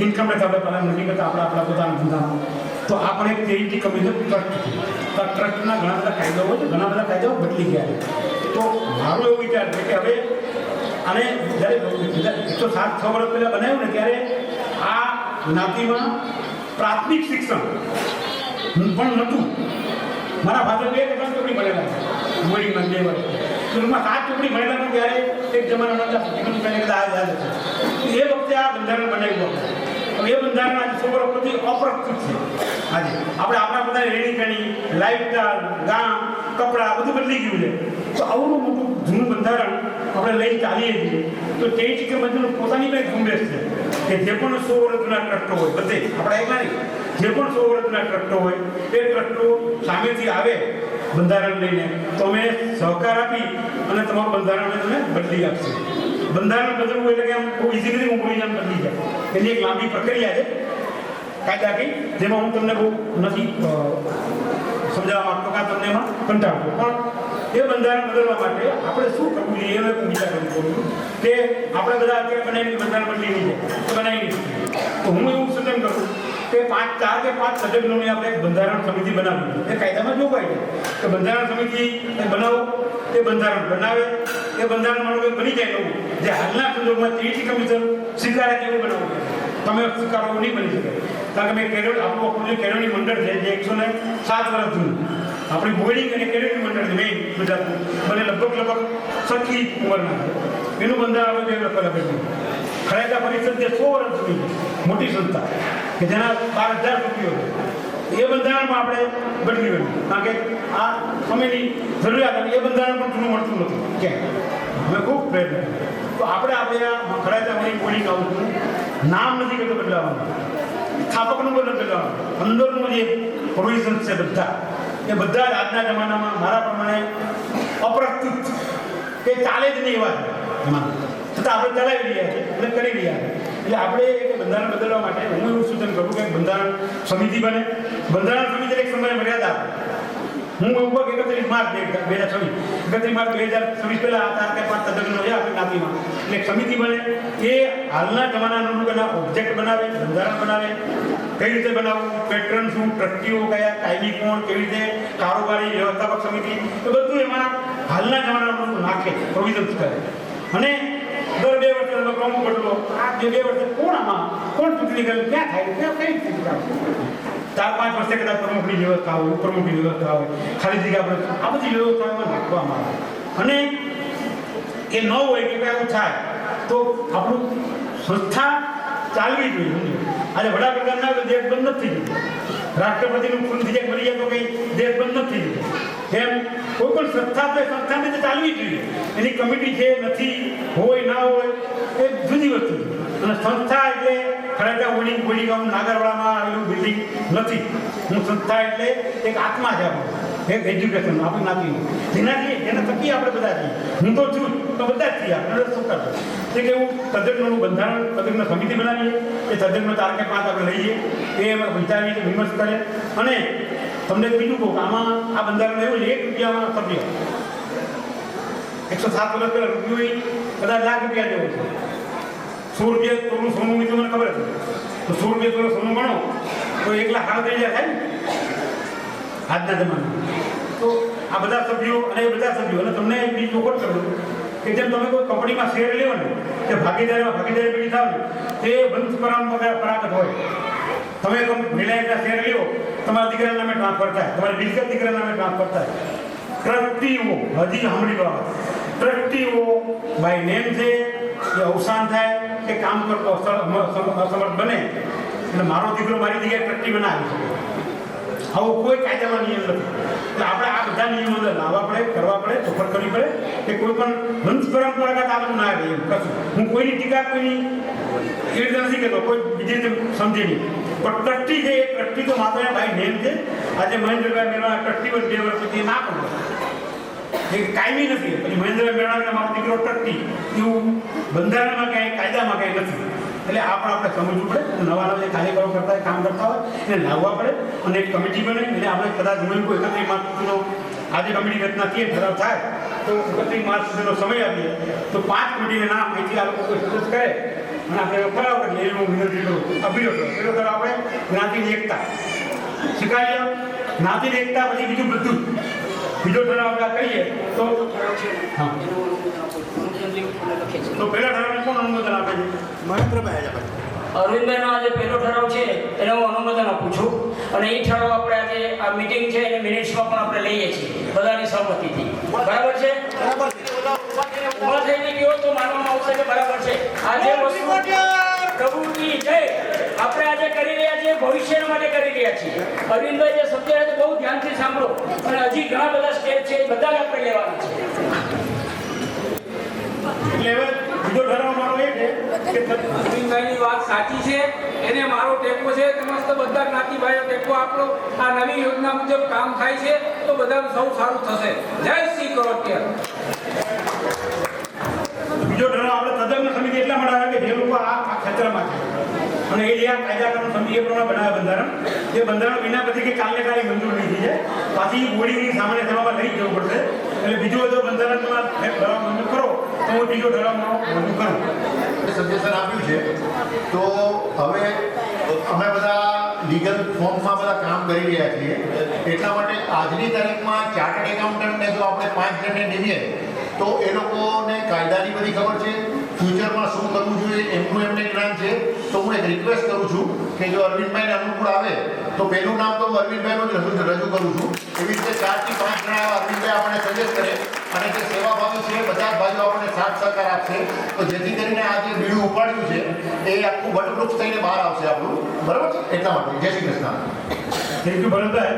ઇન્કમ ટેક્સ આપણે પાલન નથી કરતા આપણા પોતાના ધંધામાં. તો આ પણ એક કેઈટી કમિશન ટ્રસ્ટ છે. તો ટ્રસ્ટના ઘણા બધા કાયદાઓ છે, ઘણા બધા કાયદાઓ બદલી ગયા છે. તો મારો એવો વિચાર છે કે હવે અને જ્યારે 107-6 વર્ષ પહેલાં બનાવ્યું ને ત્યારે આ જ્ઞાતિમાં પ્રાથમિક શિક્ષણ પણ નહોતું. મારા ફાધર 2 ચોપડી ભણેલા છે બોર્ડિંગમાં 2 વર્ષ. સ્કૂલમાં 7 ચોપડી ભણેલા પણ ત્યારે એક જમાનામાં યાદ છે. એ વખતે આ બંધારણ બનાવ્યું હતું. એ બંધારણ આજે 100 વર્ષ પછી અપ્રસ્તુત છે. આજે આપણે આપણા બધા રેડી કરણી લાઈફસ્ટાઈલ ગામ કપડાં બધું બદલી ગયું છે. તો આવું મોટું જૂનું બંધારણ આપણે લઈને ચાલીએ છીએ તો તે જ કે બધું પોતાની પણ ઝુંબેશ છે કે જે પણ 100 વર્ષ જૂના ટ્રસ્ટો હોય બધે આપણા એકલા નહીં જે પણ 100 વર્ષ જૂના ટ્રસ્ટો હોય એ ટ્રસ્ટો સામેથી આવે બંધારણ લઈને તો અમે સહકાર આપી અને તમારું બંધારણ તમે બદલી આપશે. બંધારણ બદલવું એટલે કે આમ બહુ ઇઝીલી મોકલી આમ બદલી જાય એની એક લાંબી પ્રક્રિયા છે કાયદાકીય જેમાં હું તમને બહુ નથી સમજાવવા માંગતો કે તમને એમાં કંટાળતો પણ એ બંધારણ બદલવા માટે આપણે શું કરવું જોઈએ એનો એક વિચાર કરવું પડ્યું કે આપણે બધા અત્યારે બનાવીને બંધારણ બદલી નહીં જાય તો બનાવી નહીં. તો હું એવું સૂચન કરું કે 4 કે 5 સભ્યોની આપણે એક બંધારણ સમિતિ બનાવવી. એ કાયદામાં જોગવાઈ છે કે બંધારણ સમિતિ બનાવો એ બંધારણ બનાવે એ બંધારણ માનો બની જાય નવું જે હાલના સંજોગોમાં કેઈટી કમિશન સ્વીકારે તેવું બનાવવું. તમે સ્વીકારો નહીં બની શકે કારણ કે મેં આપણું કેળવણી મંડળ છે જે 107 વર્ષ જૂનું આપણી બોર્ડિંગ અને કેળવણી મંડળ છે મેઇન ગુજરાતનું મને લગભગ સરખી ઉંમરના છે. એનું બંધારણ આપણે 2 વર્ષ પહેલાં કર્યું. ખરેખર પરિષદ જે 100 વર્ષ જૂની મોટી સંસ્થા કે જેના 12,000 સભ્યો છે એ બંધારણમાં આપણે બદલી ગયું કારણ કે આ સમયની જરૂરિયાત એ બંધારણ પણ જૂનું મળતું નથી ક્યાંય. અમે ખૂબ પ્રયત્ન તો આપણે આ ખરેખર અમારી બોર્ડિંગ આવું નામ નથી કરતો બદલાવાનું સ્થાપકનું પણ નથી બદલાવાનું અંદરનું જે પ્રોવિઝન્સ છે બધા એ બધા જ આજના જમાનામાં મારા પ્રમાણે અપ્રસ્તુત કે ચાલે જ નહીં એવા છે એમાં છતાં આપણે ચલાવી રહ્યા છીએ અને કરી રહ્યા છીએ. એટલે આપણે બંધારણ બદલવા માટે હું એવું સૂચન કરું કે બંધારણ સમિતિ બને. બંધારણ સમિતિ એક સમય મર્યાદા આપે. હું એવું કહું 31 માર્ચ 2026 31 માર્ચ 2026 પહેલાં આ 4 કે 5 સદસ્યો છે આપણી જ્ઞાતિમાં એટલે એક સમિતિ બને એ હાલના જમાનાનું એના ઓબ્જેક્ટ બનાવે બંધારણ બનાવે કઈ રીતે બનાવવું પેટ્રન શું ટ્રસ્ટીઓ કયા કાયમી કોણ કેવી રીતે કારોબારી વ્યવસ્થાપક સમિતિ એ બધું એમાં હાલના જમાનાનું નાખે પ્રોવિઝન્સ કરે અને દર 2 વર્ષે પ્રમુખ બદલો આ જે 2 વર્ષે કોણ ચૂંટણી કરે ક્યાં થાય ત્યાં કઈ રીતે 4-5 વર્ષે કદાચ પ્રમુખની વ્યવસ્થા હોય ઉપપ્રમુખની વ્યવસ્થા હોય ખાલી જગ્યા પર આ બધી વ્યવસ્થાઓમાં નાખવામાં આવે અને એ ન હોય કે કંઈ એવું થાય તો આપણું સંસ્થા ચાલવી જોઈએ. આજે વડાપ્રધાન ના દેશ બંધ નથી થઈ ગયો. રાષ્ટ્રપતિનું ખૂન થઈ જાય મરી જાય તો કંઈ દેશ બંધ નથી થઈ ગયો. એમ કોઈ પણ સંસ્થા તો સંસ્થાને તો ચાલવી જોઈએ. એની કમિટી છે નથી હોય ના હોય એ જુદી વસ્તુ છે અને સંસ્થા એટલે ખરેખર બોડી ગામ નાગરવાડામાં આવેલું બિલ્ડિંગ નથી. હું સંસ્થા એટલે એક આત્મા છે આપણું એક એજ્યુકેશન આપણી નાખી એના થકી આપણે બધા છીએ. હું તો છું તો બધા જ છીએ. આપણે શું કરવું છે કે હું તજજ્ઞોનું બંધારણ તજજ્ઞ સમિતિ બનાવીએ, એ તજજ્ઞો 4 કે 5 આપણે લઈએ, એ એમાં વિચારીએ વિમર્શ કરે. અને તમને બીજું કહું કે આમાં આ બંધારણ એવું છે 1 રૂપિયામાં સભ્ય 107 વર્ષ પહેલા રૂપિયો કદાચ લાખ રૂપિયા જેવો છે. 100 રૂપિયા તોલું સોનું હોય તો મને ખબર હતી. તો 100 રૂપિયા તોલું સોનું ગણો તો 1,38,000 થાય ને આજના જમાનામાં. તો આ બધા સભ્યો અને એ બધા સભ્યો અને તમને બીજું ચોખવટ કરું કે જેમ તમે કોઈ કંપનીમાં શેર લેવો ને કે ભાગીદારી પેલી થાવ ને તે વંશ પરંપરાગત હોય. તમે રિલાયન્સના શેર લેવો, તમારા દીકરાના નામે ટ્રાન્સફર થાય, તમારી મિલકત દીકરાના નામે ટ્રાન્સફર થાય. ટ્રસ્ટીઓ હજી સાંભળી લો, ટ્રસ્ટીઓ બાય નેમ છે એ અવસાન થાય કે કામ કરતો અસમર્થ બને એટલે મારો દીકરો મારી જગ્યાએ ટ્રસ્ટી બનાવી શકે. આવો કોઈ કાયદામાં નિયમ નથી. એટલે આપણે આ બધા નિયમો અંદર લાવવા પડે, કરવા પડે, ચોખવટ કરવી પડે કે કોઈ પણ વંશ પરંપરાગત આ બધું ના રહે એમ કશું. હું કોઈની ટીકા કોઈની એ રીતે નથી કહેતો, કોઈ બીજી રીતે સમજે નહીં. પણ ટ્રસ્ટી છે એ ટ્રસ્ટી તો માત્ર ભાઈ નેમ છે. આજે મહેન્દ્રભાઈ મેળવા ટ્રસ્ટી પર 2 વર્ષ પછી ના પણ એ કાયમી નથી. પછી મહેન્દ્રભાઈ મેળવા મારો દીકરો ટ્રસ્ટી એવું બંધારણમાં ક્યાંય કાયદામાં ક્યાંય નથી. એટલે આ પણ આપણે સમજવું પડે. નવા જે કાર્યકરો કરતા હોય, કામ કરતા હોય એને લાવવા પડે અને એક કમિટી બને. એટલે આપણે કદાચ જોયું કોઈ 31 માર્ચ સુધીનો આજે કમિટી રચના થઈએ, ઠરાવ થાય તો 31 માર્ચ સુધીનો સમય આપીએ તો 5 કમિટીના નામ અહીંથી આ લોકો કોઈ સજેસ્ટ કરે અને આપણે ઠરાવ કરીએ. એ હું વિનંતી કરું. અભિયોગ પેલો ઠરાવ આપણે જ્ઞાતિની એકતા સ્વીકારીએ. જ્ઞાતિની એકતા પછી બીજું બધું બીજો ઠરાવ આપણે કરીએ તો હા તો પહેલા ઠરાવને કોણ અનુમોદન આપે છે? મહેન્દ્રભાઈ અરવિંદભાઈનો આજે પહેલો ઠરાવ છે એને હું અનુમોદન આપું છું. અને એ ઠરાવ આપણે આજે આ મીટિંગ છે એને મિનિટ્સમાં પણ આપણે લઈએ છીએ બધાની સહમતિથી. બરાબર છે? ઉભા થઈને કહો તો માનવામાં આવશે કે બરાબર છે. આજે વસ્તુ પ્રભુની જય આપણે આજે કરી રહ્યા છીએ, ભવિષ્ય માટે કરી રહ્યા છીએ. અરવિંદભાઈ જે સમજાવે છે બહુ ધ્યાનથી સાંભળો. અને હજી ઘણા બધા સ્ટેપ છે એ બધા આપણે લેવાના છે. એટલે હવે બીજો ઠરાવ મારો એ છે કે અરવિંદભાઈની વાત સાચી છે, એને મારો ટેકો છે. સમસ્ત બધા જ્ઞાતિભાઈઓ ટેકો આપણો આ નવી યોજના મુજબ કામ થાય છે તો બધાનું સૌ સારું થશે. જય શ્રી કરોટિયા. બીજો ઠરાવ આપણે તજજ્ઞ સમિતિ એટલા માટે આવે કે જે લોકો આ ક્ષેત્રમાં છે અને એ જે આ કાયદાકરણ સમિતિ એ પ્રમાણે બનાવે બંધારણ, એ બંધારણ વિના પછી કે કાલને કાલે મંજૂર નહીં થઈ જાય, પાછી બોડીની સામાન્ય સભામાં લઈ જવું પડશે. એટલે બીજો જો બંધારણ તમારે ઠરાવ મંજૂર કરો તો હું બીજો ઠરાવ મંજૂર કરું. સજેશન આપ્યું છે તો હવે અમે બધા લીગલ ફોર્મમાં બધા કામ કરી રહ્યા છીએ. એટલા માટે આજની તારીખમાં ચાર્ટર્ડ એકાઉન્ટન્ટને જો આપણે 5 જણને નિમીએ તો એ લોકોને કાયદાની બધી ખબર છે, ફ્યુચરમાં શું કરવું જોઈએ એમનું એમને જ્ઞાન છે. તો હું એક રિક્વેસ્ટ કરું છું કે જો અરવિંદભાઈને અનુકૂળ આવે તો પહેલું નામ તો હું અરવિંદભાઈનું જ રજૂ કરું છું. એવી રીતે 4 થી 5 જણા અરવિંદભાઈ આપણને સજેસ્ટ કરે અને જે સેવાભાવી છે બધા જ ભાઈઓ આપણને સાથ સહકાર આપશે તો જેથી કરીને આ જે બીડું ઉપાડ્યું છે એ આખું વટવૃક્ષ થઈને બહાર આવશે આપણું. બરાબર છે? એટલા માટે જય શ્રી કૃષ્ણ. Thank you Bharatbhai.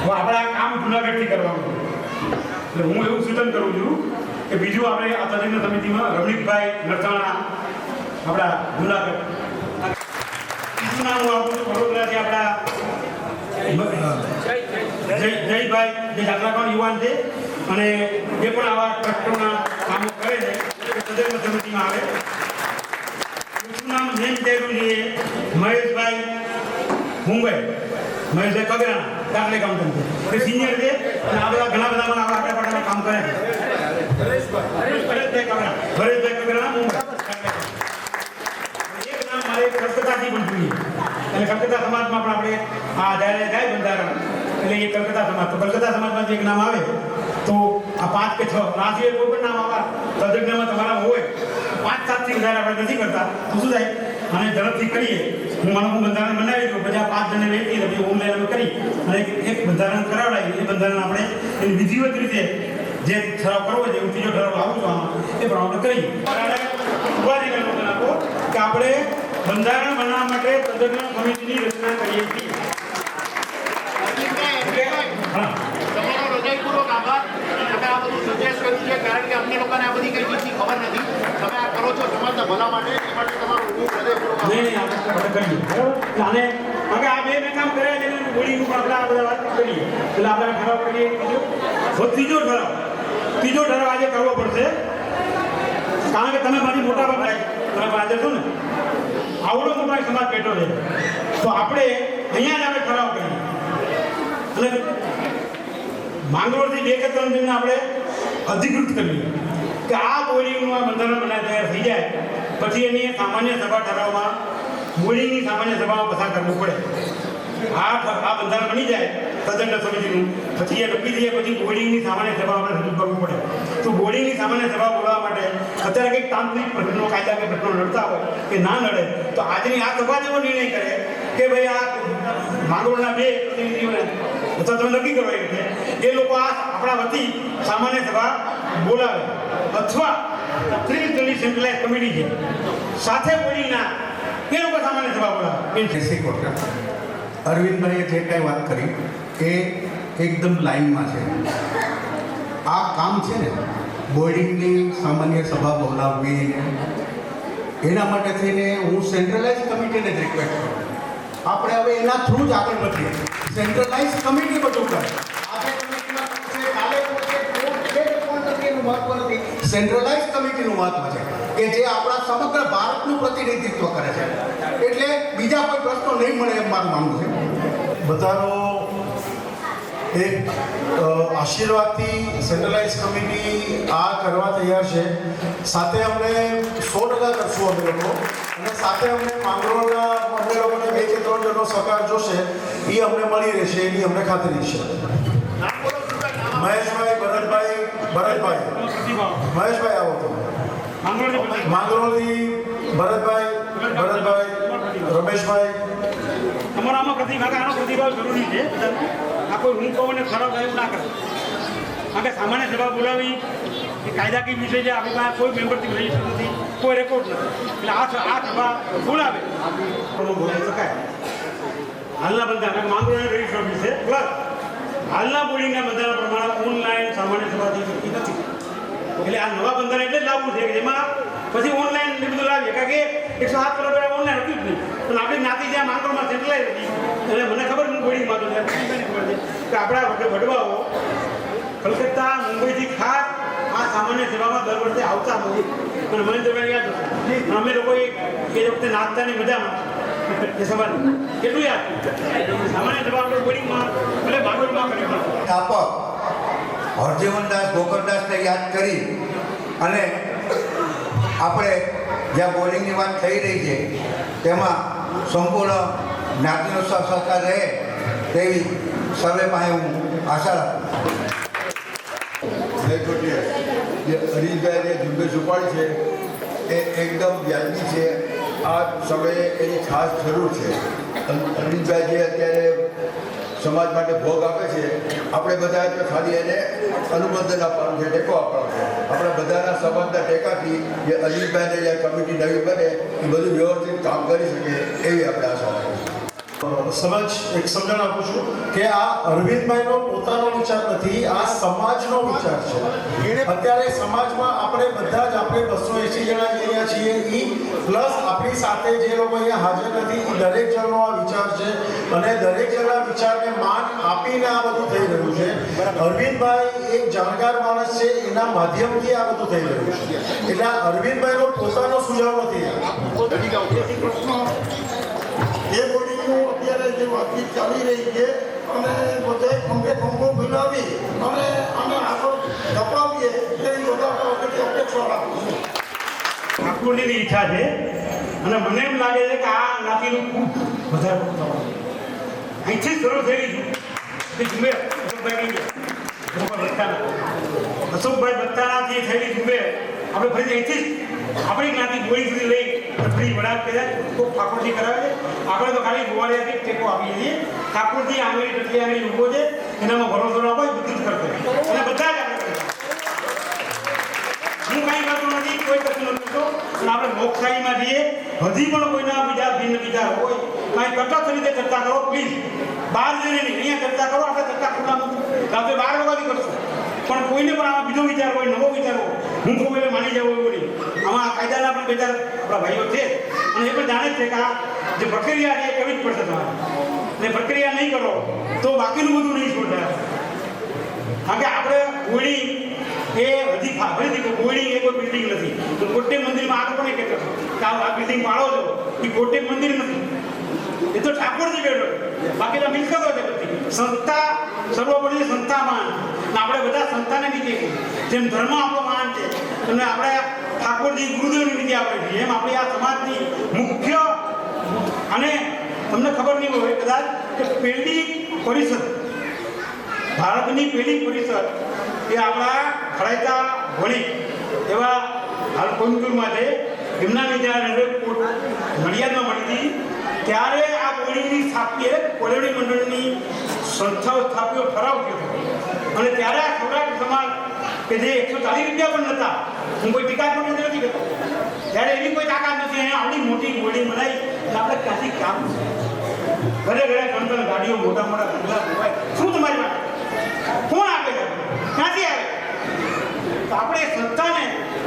હું આપણે આ કામ જુનાગઢથી કરવાનું છે. એટલે હું એવું સૂચન કરું છું કે બીજું આપણે આ તજજ્ઞ સમિતિમાં રમણીકભાઈ નરસાણા આપણા જુનાગઢ, બીજું નામ હું આપું છું વડોદરાથી આપણા જયભાઈ જે જાત્રાકાંડ યુવાન છે અને એ પણ આવા ટ્રસ્ટોના કામો કરે છે એ તજજ્ઞ સમિતિમાં આવે. બીજું નામ નેમ થયેલું છે મહેશભાઈ મુંબઈ, મહેશભાઈ કગરાણા દાખલે કાઉન્ટન્ટ છે, એ સિનિયર છે અને આ બધા ઘણા બધા આવા આટાપાટામાં કામ કરે છે. હરેશભાઈ કગરાણા મુંબઈ. એક નામ મારે કલકત્તાથી પણ જોઈએ અને કલકત્તા સમાજમાં પણ આપણે આ જ્યારે જાય બંધારણ એટલે એ કલકત્તા સમાજ, તો કલકત્તા સમાજમાં એક નામ આવે તો આ 5 કે 6 રાષ્ટ્રીય કોઈ પણ નામ આવા તજજ્ઞમાં તમારા હોય 5-7 થી વધારે આપણે નથી કરતા તો શું થાય અને ઝડપથી કરીએ. હું માનું બંધારણ બનાવી દઉં પછી આ 5 જણને વેચી પછી ઓનલાઈન અમે કરી અને એક બંધારણ કરાવડાવી. એ બંધારણ આપણે એની વિધિવત રીતે જે ઠરાવ કરવો છે હું ત્રીજો ઠરાવ લાવું છું આમાં એ પ્રમાણે કરીએ. ઉપાધિ આપો કે આપણે બંધારણ બનાવવા માટે તજજ્ઞ સમિતિની રચના કરીએ છીએ. તમારો હૃદયપૂર્વક આભાર. તમે આ બધું સજેસ્ટ કર્યું છે કારણ કે અમને લોકોને આ બધી કઈ ચીજની ખબર નથી. તમે આ કરો છો સમાજના ભલા માટે, એ માટે તમારો હૃદયપૂર્વક નહીં આપણે કરીએ બરાબર. અને હવે આ બે કામ કર્યા છે બોડીનું આપણે આ બધા વાત કરીએ એટલે આપણે ઠરાવ કરીએ. ત્રીજો ઠરાવ ત્રીજો ઠરાવ આજે કરવો પડશે, કારણ કે તમે મારી મોટા ભાઈ તમે આજે છો ને, આવડો મોટો એક સમાજ બેઠો છે, તો આપણે અહીંયા જ આપણે ઠરાવ કરીએ અને માંગરોળથી 2 કે 3 દિનને આપણે અધિકૃત કરીએ કે આ બોરિંગનું આ બંધારણ બનાવી તૈયાર થઈ જાય, પછી એની સામાન્ય સભા ઠરાવમાં બોરિંગની સામાન્ય સભામાં પસાર કરવું પડે. આ બંધારણ બની જાય તદંડ સમિતિનું, પછી એ નક્કી થઈ જાય, પછી બોર્ડિંગની સામાન્ય સભા આપણે રજૂ કરવું પડે. તો બોર્ડિંગની સામાન્ય સભા બોલાવવા માટે અત્યારે કંઈક તાંત્રિક પ્રશ્નો, કાયદા કે પ્રશ્નો લડતા હોય કે ના લડે, તો આજની આ સભા એવો નિર્ણય કરે કે ભાઈ આ માંગરોળના 2 પ્રતિનિધિઓને અથવા તમે નક્કી કરો એ લોકો આ આપણા વતી સામાન્ય સભા બોલાવે, અથવા 30 જણની સેન્ટ્રલાઇઝ કમિટી છે સાથે બોર્ડિંગના એ લોકો સામાન્ય સભા બોલાવે. અરવિંદભાઈએ જે કાંઈ વાત કરી એ એકદમ લાઈનમાં છે. આ કામ છે ને બોર્ડિંગની સામાન્ય સભા બોલાવવી, એના માટે થઈને હું સેન્ટ્રલાઇઝ કમિટીને જ રિક્વેસ્ટ કરું. આપણે હવે એના થ્રુ જ આગળ વધીએ. સેન્ટ્રલાઇઝ કમિટી બધું કરે. સેન્ટ્રલાઇઝ કમિટીનું મહત્વ છે કે જે આપણા સમગ્ર ભારતનું પ્રતિનિધિત્વ કરે છે, એટલે બીજા કોઈ પ્રશ્નો નહીં મળે એમ મારું માનવું છે. બધાનો એક આશીર્વાદથી સેન્ટ્રલાઇઝ કમિટી આ કરવા તૈયાર છે. સાથે અમને 100% કરશું અમે લોકો, અને સાથે અમને માંગરોળના અમને લોકોને 2 કે 3 જણનો સહકાર જોશે એ અમને મળી રહેશે, એની અમને ખાતરી છે. મહેશભાઈ, ભરતભાઈ મહેશભાઈ આવો તો માંગરોળથી ભરતભાઈ, રમેશભાઈ. તમારો આમાં આનો પ્રતિભાવ જરૂરી છે. આ કોઈ હું કહું ને ખરાબ થાય એવું ના કરે, કારણ કે સામાન્ય સભા બોલાવી એ કાયદાકીય વિષય છે. આપણી પાસે કોઈ મેમ્બરથી રજીસ્ટર નથી, કોઈ રેકોર્ડ નથી, એટલે આ સભા બોલાવે બોલાવી શકાય. હાલના બંધારણ માંગરોળ રજીસ્ટર ઓફિસ છે, પ્લસ હાલના બોર્ડિંગના બંધારણ પ્રમાણે ઓનલાઈન સામાન્ય સભા થઈ શકતી નથી. એટલે આ નવા બંધારણ એટલે જ લાવવું છે કે જેમાં પછી ઓનલાઈન બધું લાવીએ, કારણ કે 107 કરોડ ઓનલાઈન હતું જ નહીં. પણ આપણી જ્ઞાતિ જ્યાં માંગરોળમાં સેન્ટ્રલાઇઝ હતી, એટલે મને ખબર હું બોર્ડિંગમાં હતો ખબર છે કે આપણા વડવાઓ કલકત્તા, મુંબઈથી ખાસ આ સામાન્ય સભામાં દર વર્ષે આવતા નથી. અને મને તો યાદ હશે અમે લોકો એ વખતે નાચતાની મજામાં એ સવાલ કેટલું યાદ સામાન્ય સભા આપણે બોર્ડિંગમાં ભલે માંગરોળમાં કરી સ્થાપક હરજીવનદાસ ગોકળદાસને યાદ કરી અને આપણે જ્યાં બોર્ડિંગની વાત થઈ રહી છે તેમાં સંપૂર્ણ જ્ઞાતિનો સહકાર રહે તેવી સર્વે પાસે હું આશા રાખું. જે હરીશભાઈ જે ઝુંબેશ ઉપાડી છે એ એકદમ વ્યાજબી છે. આ સમયે એની ખાસ જરૂર છે. હરીશભાઈ જે અત્યારે સમાજ માટે ભોગ આપે છે, આપણે બધા ખાલી એને અનુમોદન આપવાનું છે, ટેકો આપવાનો છે. આપણે બધાના સંબંધના ટેકાથી જે અજીતભાઈને જે કમિટી નવી બને એ બધું વ્યવસ્થિત કામ કરી શકે એવી આપણે આશા રાખીએ. એક સમજણ આપું છું કે આ અરવિંદભાઈનો પોતાનો વિચાર નથી, આ સમાજનો વિચાર છે. અત્યારે સમાજમાં આપણે બધા જ આપણે 280 જણા અહીંયા છીએ, ઈ પ્લસ આપણી સાથે જે લોકો અહીંયા હાજર નથી એ દરેક જણનો આ વિચાર છે, અને દરેક જણના વિચારને માન આપીને આ બધું થઈ રહ્યું છે. અરવિંદભાઈ એક જાણકાર માણસ છે, એના માધ્યમથી આ બધું થઈ રહ્યું છે. એટલે અરવિંદભાઈનો પોતાનો સુઝાવ નથી. એ બોડીનું અત્યારે જે વાતચીત ચાલી રહી છે અને બધે ખંભો મિલાવી અને આને આગળ ધપાવીએ એવી બધા અપેક્ષા રાખું છું. ઠાકોરની ઈચ્છા છે અને મને એમ લાગે છે કે આ જ્ઞાતિનું ખૂબ વધારે અહીંથી શરૂ થયેલી છે ઝુંબેશ અશોકભાઈ ભત્તાનાથી થયેલી ઝુંબેશ આપણે ફરી અહીંથી આપણી જ્ઞાતિ બોરી સુધી લઈ ફરી વડાપ કર્યા ખૂબ ઠાકોરજી કરાવે છે. આપણે તો ખાલી ગોવાળિયાથી ટેકો આપીએ છીએ. ઠાકોરજી આંગળી ટકી આંગળી ઊભો છે, એનામાં ભરોસો રાખો એ બધું જ કરશે અને બધા જ આપણે હું કાંઈ કરતો નથી, કોઈ કશું નથી કરતો. અને આપણે લોકશાહીમાં જઈએ, હજી પણ કોઈના બીજા ભિન્ન વિચાર હોય કાંઈ તટસ્થ રીતે ચર્ચા કરો પ્લીઝ. બહાર જઈને નહીં, અહીંયા ચર્ચા કરો. આપણે ચર્ચા ખોટામાં રાત્રે 12 વાગ્યાથી કરશું, પણ કોઈને પણ આમાં બીજો વિચાર હોય, નવો વિચાર હોય, હું કહું એટલે માની જવું એવું નહીં. આમાં કાયદાના પણ બેચાર આપણા ભાઈઓ છે અને એ પણ જાણે જ છે કે આ જે પ્રક્રિયા છે એ કરવી જ પડશે તમારે. અને પ્રક્રિયા નહીં કરો તો બાકીનું બધું નહીં છોડે. કારણ કે આપણે હોળી એ હજી ફરીથી બોર્ડિંગ એ કોઈ બિલ્ડિંગ નથી. તો કોટે મંદિરમાં આગળ પણ કહેતો હતો કે આ બિલ્ડિંગ પાડો છો એ કોટે મંદિર નથી, એ તો ઠાકોરજી બેઠો, બાકી તો મિલકતો છે બધી. સંસ્થા સર્વોપરી સંસ્થા માન, આપણે બધા સંસ્થાને નીચે જેમ ધર્મ આપણો માન છે અને આપણે ઠાકોરજી ગુરુદેવની નીચે આપણે છીએ, એમ આપણે આ સમાજની મુખ્ય અને તમને ખબર નહીં હોય કદાચ કે પહેલી પરિષદ, ભારતની પહેલી પરિષદ એ આપણા ખડાયતા વણી એવા હાલ કોઈમ્બતુરમાં છે, એમના જ્યારે નડિયાદમાં મળી હતી ત્યારે આ બોડીની સ્થાપીએ કોલેવડી મંડળની સંસ્થાઓ સ્થાપીઓ ઠરાવ થયો અને ત્યારે આ સૌરાષ્ટ્ર સમાજ કે જે 140 રૂપિયા પણ નહોતા, હું કોઈ ટીકા પણ નથી કરતો, ત્યારે એવી કોઈ તાકાત નથી, અહીંયા આવડી મોટી બોડી બનાવી આપણે ક્યાંથી કામ ઘરે ઘરે ગણતર ગાડીઓ મોટા મોટા બંગલા હોય, શું તમારી માટે કોણ આપે છે, ક્યાંથી આવે? તો આપણે સંસ્થાને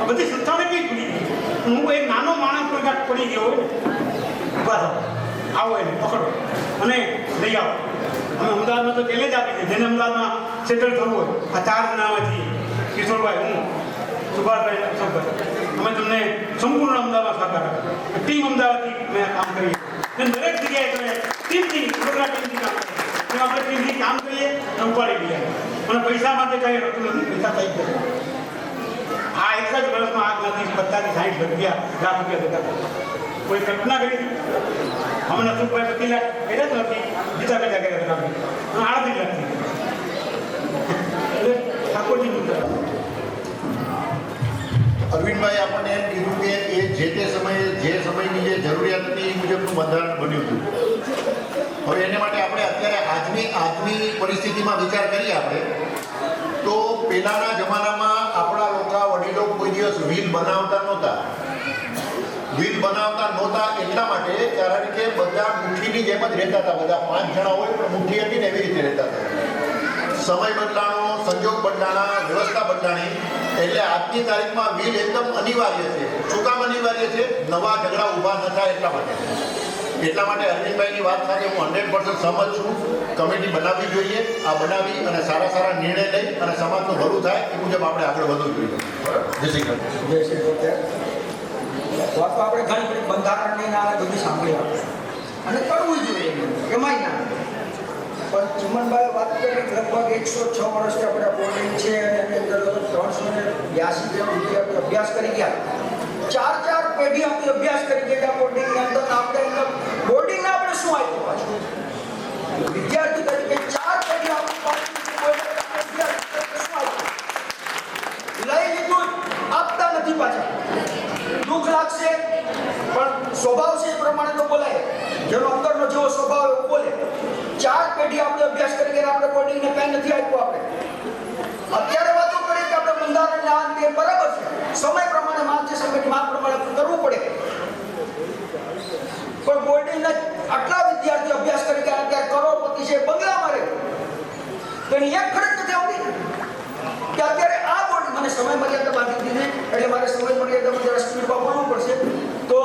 બધી સંસ્થાને કઈ ભૂલી ગઈ. હું એક નાનો માણસ પણ પડી ગયો હોય ને, ઊભા થાવ, આવો એને પકડો અને લઈ આવો. અમે અમદાવાદમાં તો ચેલેન્જ આપી છે, જેને અમદાવાદમાં સેટલ થવું હોય, આ 4 જણામાંથી કિશોરભાઈ, હું, સુભાષભાઈ, અશોકભાઈ, અમે તમને સંપૂર્ણ અમદાવાદમાં સહકાર આપીએ. ટીમ અમદાવાદથી અમે કામ કરીએ અને દરેક જગ્યાએ તમે ટીમથી પ્રોગ્રામ ટીમથી કામ કરીએ, આપણે ટીમથી કામ કરીએ અને ઉપાડી લઈએ અને પૈસા માટે કંઈ રહેતું નથી, પૈસા થઈ જાય. આ એક જ વર્ષમાં આગ નથી 50-60 લાખ રૂપિયા દેતા કોઈ કલ્પના કરી હમણાં સુખભાઈ 25 લાખ કર્યા જ નથી, બીજા કર્યા હતા અને 38 લાખ એટલે ઠાકોરજી. અરવિંદભાઈ આપણને એમ કીધું કે એ જે તે સમયે જે સમયની જે જરૂરિયાત હતી એ મુજબનું બંધારણ બન્યું હતું. હવે એને માટે આપણે અત્યારે આજની પરિસ્થિતિમાં વિચાર કરીએ આપણે તો પહેલાના જમાનામાં આપણા લોકો વડીલો કોઈ દિવસ વ્હીલ બનાવતા નહોતા એટલા માટે કારણ કે બધા મુઠ્ઠીની જેમ જ રહેતા હતા, બધા 5 જણા હોય પણ મુઠ્ઠી હતી ને એવી રીતે રહેતા હતા. સમય બદલાણો, સંજોગ બદલાણા, વ્યવસ્થા બદલાણી એટલે આજની તારીખમાં વ્હીલ એકદમ અનિવાર્ય છે. શું કામ અનિવાર્ય છે? નવા ઝઘડા ઊભા ન થાય એટલા માટે અરવિંદભાઈની વાત સાથે હું 100% સહમત છું. કમિટી બનાવવી જોઈએ, આ બનાવી અને સારા નિર્ણય લઈ અને સમાજનું ભલું થાય એ મુજબ આપણે આગળ વધવું જોઈએ. જય શ્રી કૃષ્ણ. જય શ્રી કૃષ્ણ. વાત તો આપણે ઘણી બધી બંધારણની ના બધી સાંભળી આપણે અને કરવું જોઈએ, એમાંય ના. પણ ચિમનભાઈએ વાત કરી લગભગ 106 વર્ષથી આપણે બોર્ડિંગ છે અને એની અંદર 382 જેમ વિદ્યાર્થીઓ અભ્યાસ કરી ગયા, 4 પેઢી આપણે અભ્યાસ કરી ગયા બોર્ડિંગની અંદર. આપણે બોર્ડિંગને આપણે શું આપ્યું પાછું વિદ્યાર્થી તરીકે 4 પેઢી આપણી પાછું શું આપ્યું? લઈ લીધું, આપતા નથી પાછા. દુઃખ લાગશે પણ સ્વભાવ છે એ પ્રમાણે તો બોલાય, જેનો અંદરનો જેવો સ્વભાવ એવું બોલે. 4 પેઢી આપણે અભ્યાસ કરી ગયા, આપણે બોર્ડિંગને કંઈ નથી આપ્યું. આપણે અત્યારે વાતો કરીએ કે આપણે બંધારણ આ તે બરાબર છે, સમય પ્રમાણે માંગ છે, સમયની માંગ પ્રમાણે કરવું પડે. પણ બોર્ડિંગના આટલા વિદ્યાર્થીઓ અભ્યાસ કરી ગયા, અત્યારે કરોડપતિ છે, બંગલામાં રહે, તો એની એક ખર્ચ નથી આવતી કે અત્યારે આ બોર્ડ મને સમય મર્યાદા બાંધી દીધી એટલે મારે સમય મર્યાદામાં જરા સ્પીડમાં બોલવું પડશે. તો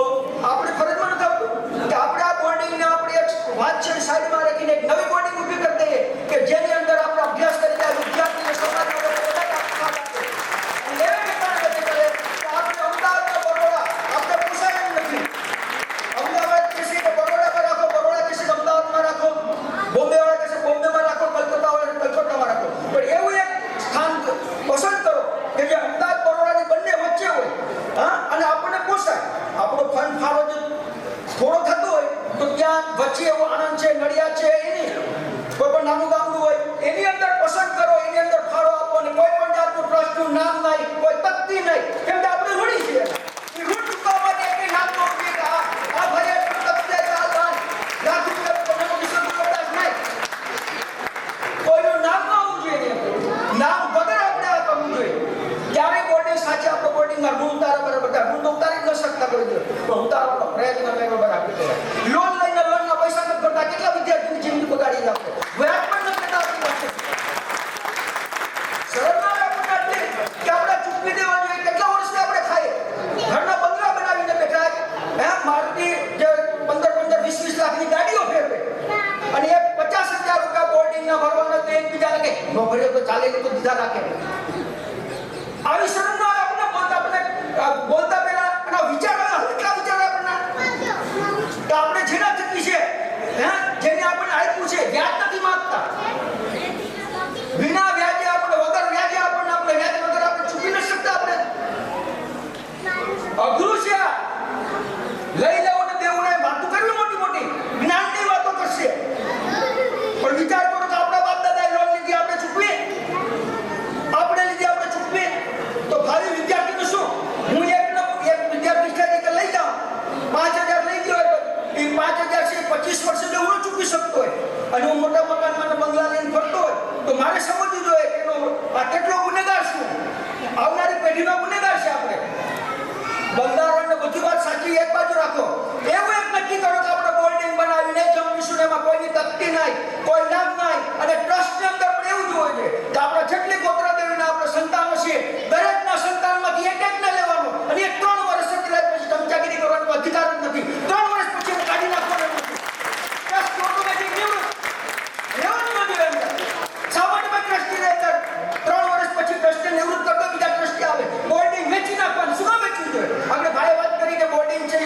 આપણે ફરજમાં નથી આવતું કે આપણે આ બોર્ડિંગને આપણે એક વાત છે સાઈડમાં રાખીને એક નવી બોર્ડિંગ ઊભી કરી દઈએ કે જેની અંદર આપણે અભ્યાસ કરી ગયા વિદ્યાર્થીને સમાજમાં વચ્ચે એવો આનંદ છે, નડિયાદ છે, એની કોઈ પણ નાનું ગામડું હોય એની અંદર પસંદ કરો, એની અંદર ફાળો આપો અને કોઈ પણ જાતનું ટ્રસ્ટનું નામ નહીં, કોઈ તકતી નહીં, કેમ કે આપણે ઋણી છીએ. એ ઋણ ચૂકવવા માટે એક નામ નો ઉપયોગ આ ભાઈએ તકતે ચાલતા લાખ રૂપિયા તમને વિશે કદાચ નહીં, કોઈનું નામ ન હોવું જોઈએ. નામ વગર આપણે આ કરવું જોઈએ. ક્યારેય બોર્ડિંગ સાચે આપણે બોર્ડિંગમાં ઋણ ઉતારા બરાબર ઋણ તો ઉતારી ન શકતા કોઈ જોઈએ પણ ઉતારવાનો પ્રયત્ન બરાબર આપણે કરાય. લોન લઈને કેટલા વિદ્યાર્થીની જિંદગી બગાડી નાખે, વ્યાજ પણ નથી કરતા. સરળતા આપણને આટલી કે આપણે ચૂકવી દેવા જોઈએ. કેટલા વર્ષથી આપણે ખાઈએ, ઘરના બંગલા બનાવીને બેઠા, મારુતિ જે 15-20 લાખની ગાડીઓ ફેરવે અને એ 50,000 રૂપિયા બોર્ડિંગના ભરવાના તો એકબીજાને કે ન ભર્યો તો ચાલે તો દીધા રાખે. આવી શરમ ન આવે આપણે બોલતા પહેલા એના વિચારો હલકા વિચારો આપણને તો આપણે જેના થકી છે જેને આપણને આપ્યું છે વ્યાજ નથી માંગતા વિના વ્યાજે આપણે વગર વ્યાજે આપણે વ્યાજ વગર આપણે ચૂકી ન શકતા આપણે અઘરું છે લઈ લેવું ને દેવું ને વાતો કરવી મોટી મોટી જ્ઞાનની વાતો કરશે પણ વિચાર કરો કે આપણા બાપ દાદાએ લોન લીધી આપણે ચૂકવીએ આપણે લીધી આપણે ચૂકવીએ તો ભાવિ વિદ્યાર્થીનું શું હું એક વિદ્યાર્થી તરીકે લઈ જાઉં 5000 લઈ ગયો તો એ 5000 છે 25 વર્ષે જો હું ચૂકવી શકતો હોય અને હું મોટા મકાનમાં બંગલા લઈને ફરતો હોય તો મારે સમજવું જોઈએ કે આ કેટલો ગુનેગાર છું આવનારી પેઢીનો ગુનેગાર છે આપણે બંધારણ ને બધી વાત સાચી એક બાજુ રાખો એવું એક નક્કી કરો કે આપણે બોલ્ડિંગ બનાવીને જમીશું એમાં કોઈની તકતી નહીં કોઈ નામ નહીં અને ટ્રસ્ટની અંદર પણ એવું જ હોય છે કે આપણે જેટલી ગોત્ર દેવીના આપણે સંતાનો છે દરેકના સંતાનમાંથી એક લેવાનો અને એ 3 વર્ષ સુધી પછી ચમચાગીરી કરવાનો અધિકાર જ નથી 3 વર્ષ પછી એને કાઢી નાખવાનો નથી ટ્રસ્ટ ઓટોમેટિક નિવૃત્ત રહેવાનું નથી અંદર સામાન્યમાં ટ્રસ્ટીની અંદર 3 વર્ષ પછી ટ્રસ્ટી નિવૃત્ત કરતો બીજા ટ્રસ્ટી આવે બોલ્ડિંગ વેચી નાખવાનું શું કામ વેચવું જોઈએ આપણે ભાઈ વાત કરી કે બોર્ડિંગ છે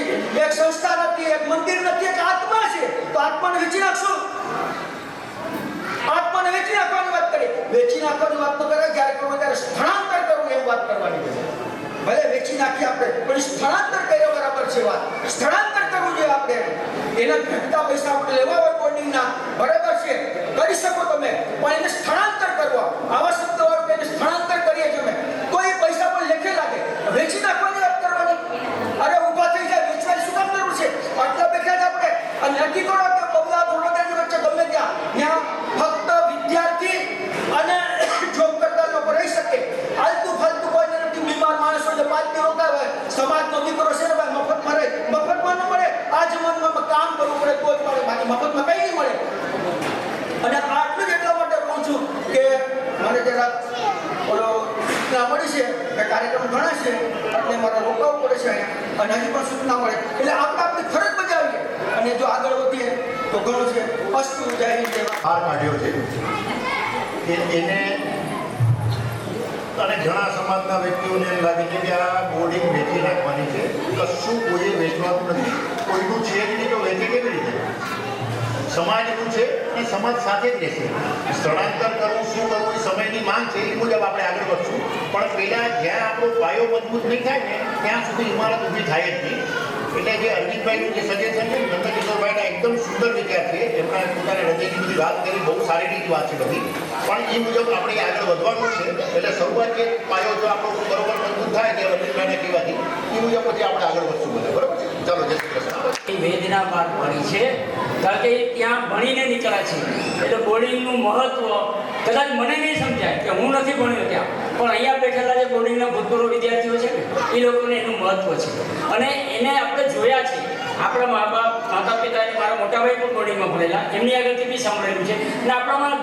એક સંસ્થા નથી એક મંદિર નથી એક આત્મા છે તો આત્માને વેચી નાખશું આત્માને વેચી નાખવાની વાત કરી વેચી નાખવાની વાત તો કરે જ્યારે કરવું ત્યારે સ્થળાંતર કરવું એમ વાત કરવાની છે ભલે વેચી નાખી આપણે પણ સ્થળાંતર કર્યો બરાબર છે વાત સ્થળાંતર કરવું જોઈએ આપણે એના ઘટતા પૈસા આપણે લેવા હોય બોર્ડિંગના બરાબર છે કરી શકો તમે પણ એને સ્થળાંતર કરવા આવા શબ્દો હોય કે એને સ્થળાંતર કરીએ છીએ તો એ પૈસા પણ લેખે લાગે વેચી નાખવાની વાત કરવાની અરે ઊભા થઈ જાય વેચવાની શું કામ કરવું છે આટલા બેઠા જ આપણે અને નક્કી કરો કે બબલા ધોળોદાની વચ્ચે ગમે ત્યાં ફક્ત વિદ્યાર્થી અને જોબ કરતા લોકો રહી શકે આલતુ ફાલતુ કોઈ નથી બીમાર માણસો જે 5 દિવસ રોકાય હોય સમાજનો દીકરો છે ને ભાઈ મફતમાં ન મળે આ જમાનામાં કામ કરવું પડે તો જ મળે બાકી મફતમાં કંઈ નહીં મળે અને આટલું જ એટલા માટે કહું છું કે મને જરા ઓલો સૂચના મળી છે કે કાર્યક્રમ ઘણા છે એટલે મારે રોકાવું પડે છે અહીંયા અને હજી પણ સૂચના મળે એટલે આપણે આપણી ફરજ બજાવીએ અને જો આગળ વધીએ તો ઘણું છે અસ્તુ જય હિન્દ બહાર કાઢ્યો છે કે એને અને ઘણા સમાજના વ્યક્તિઓને એમ લાગે છે કે આ બોર્ડિંગ વેચી નાખવાની છે કશું કોઈએ વેચવાનું નથી કોઈનું છે જ નહીં તો વેચે કેવી રીતે સમાજનું છે અને સમાજ સાથે જ રહેશે સ્થળાંતર કરવું શું કરવું એ સમયની માંગ છે એ મુજબ આપણે આગળ વધશું પણ પહેલાં જ્યાં આપણો પાયો મજબૂત નહીં થાય ને ત્યાં સુધી ઇમારત ઊભી થાય જ નહીં એટલે જે અરવિંદભાઈનું જે સજેશન છે નંદકિશોરભાઈના એકદમ સુંદર વિચાર છે એમના પોતાની રજની બધી વાત કરી બહુ સારી રીતે વાત છે બધી પણ એ મુજબ આપણે આગળ વધવાનું છે એટલે શરૂઆત જે પાયો જો આપણો બરોબર મજબૂત થાય કે અરવિંદભાઈને કહેવાથી એ મુજબ પછી આપણે આગળ વધશું બધા બરાબર છે ચાલો જય શ્રી કૃષ્ણ વેદના બહાર પડી છે કારણ કે ત્યાં ભણીને નીકળ્યા છે એટલે બોર્ડિંગનું મહત્વ કદાચ મને નહીં સમજાય કે હું નથી ભણ્યો ત્યાં પણ અહીંયા બેઠેલા જે બોર્ડિંગના ભૂતપૂર્વ વિદ્યાર્થીઓ છે ને એ લોકોને એનું મહત્વ છે અને એને આપણે જોયા છે આપણા મા બાપ માતા પિતા અને મારા મોટાભાઈ પણ બોર્ડિંગમાં ભણેલા એમની આગળથી બી સાંભળેલું છે અને આપણામાં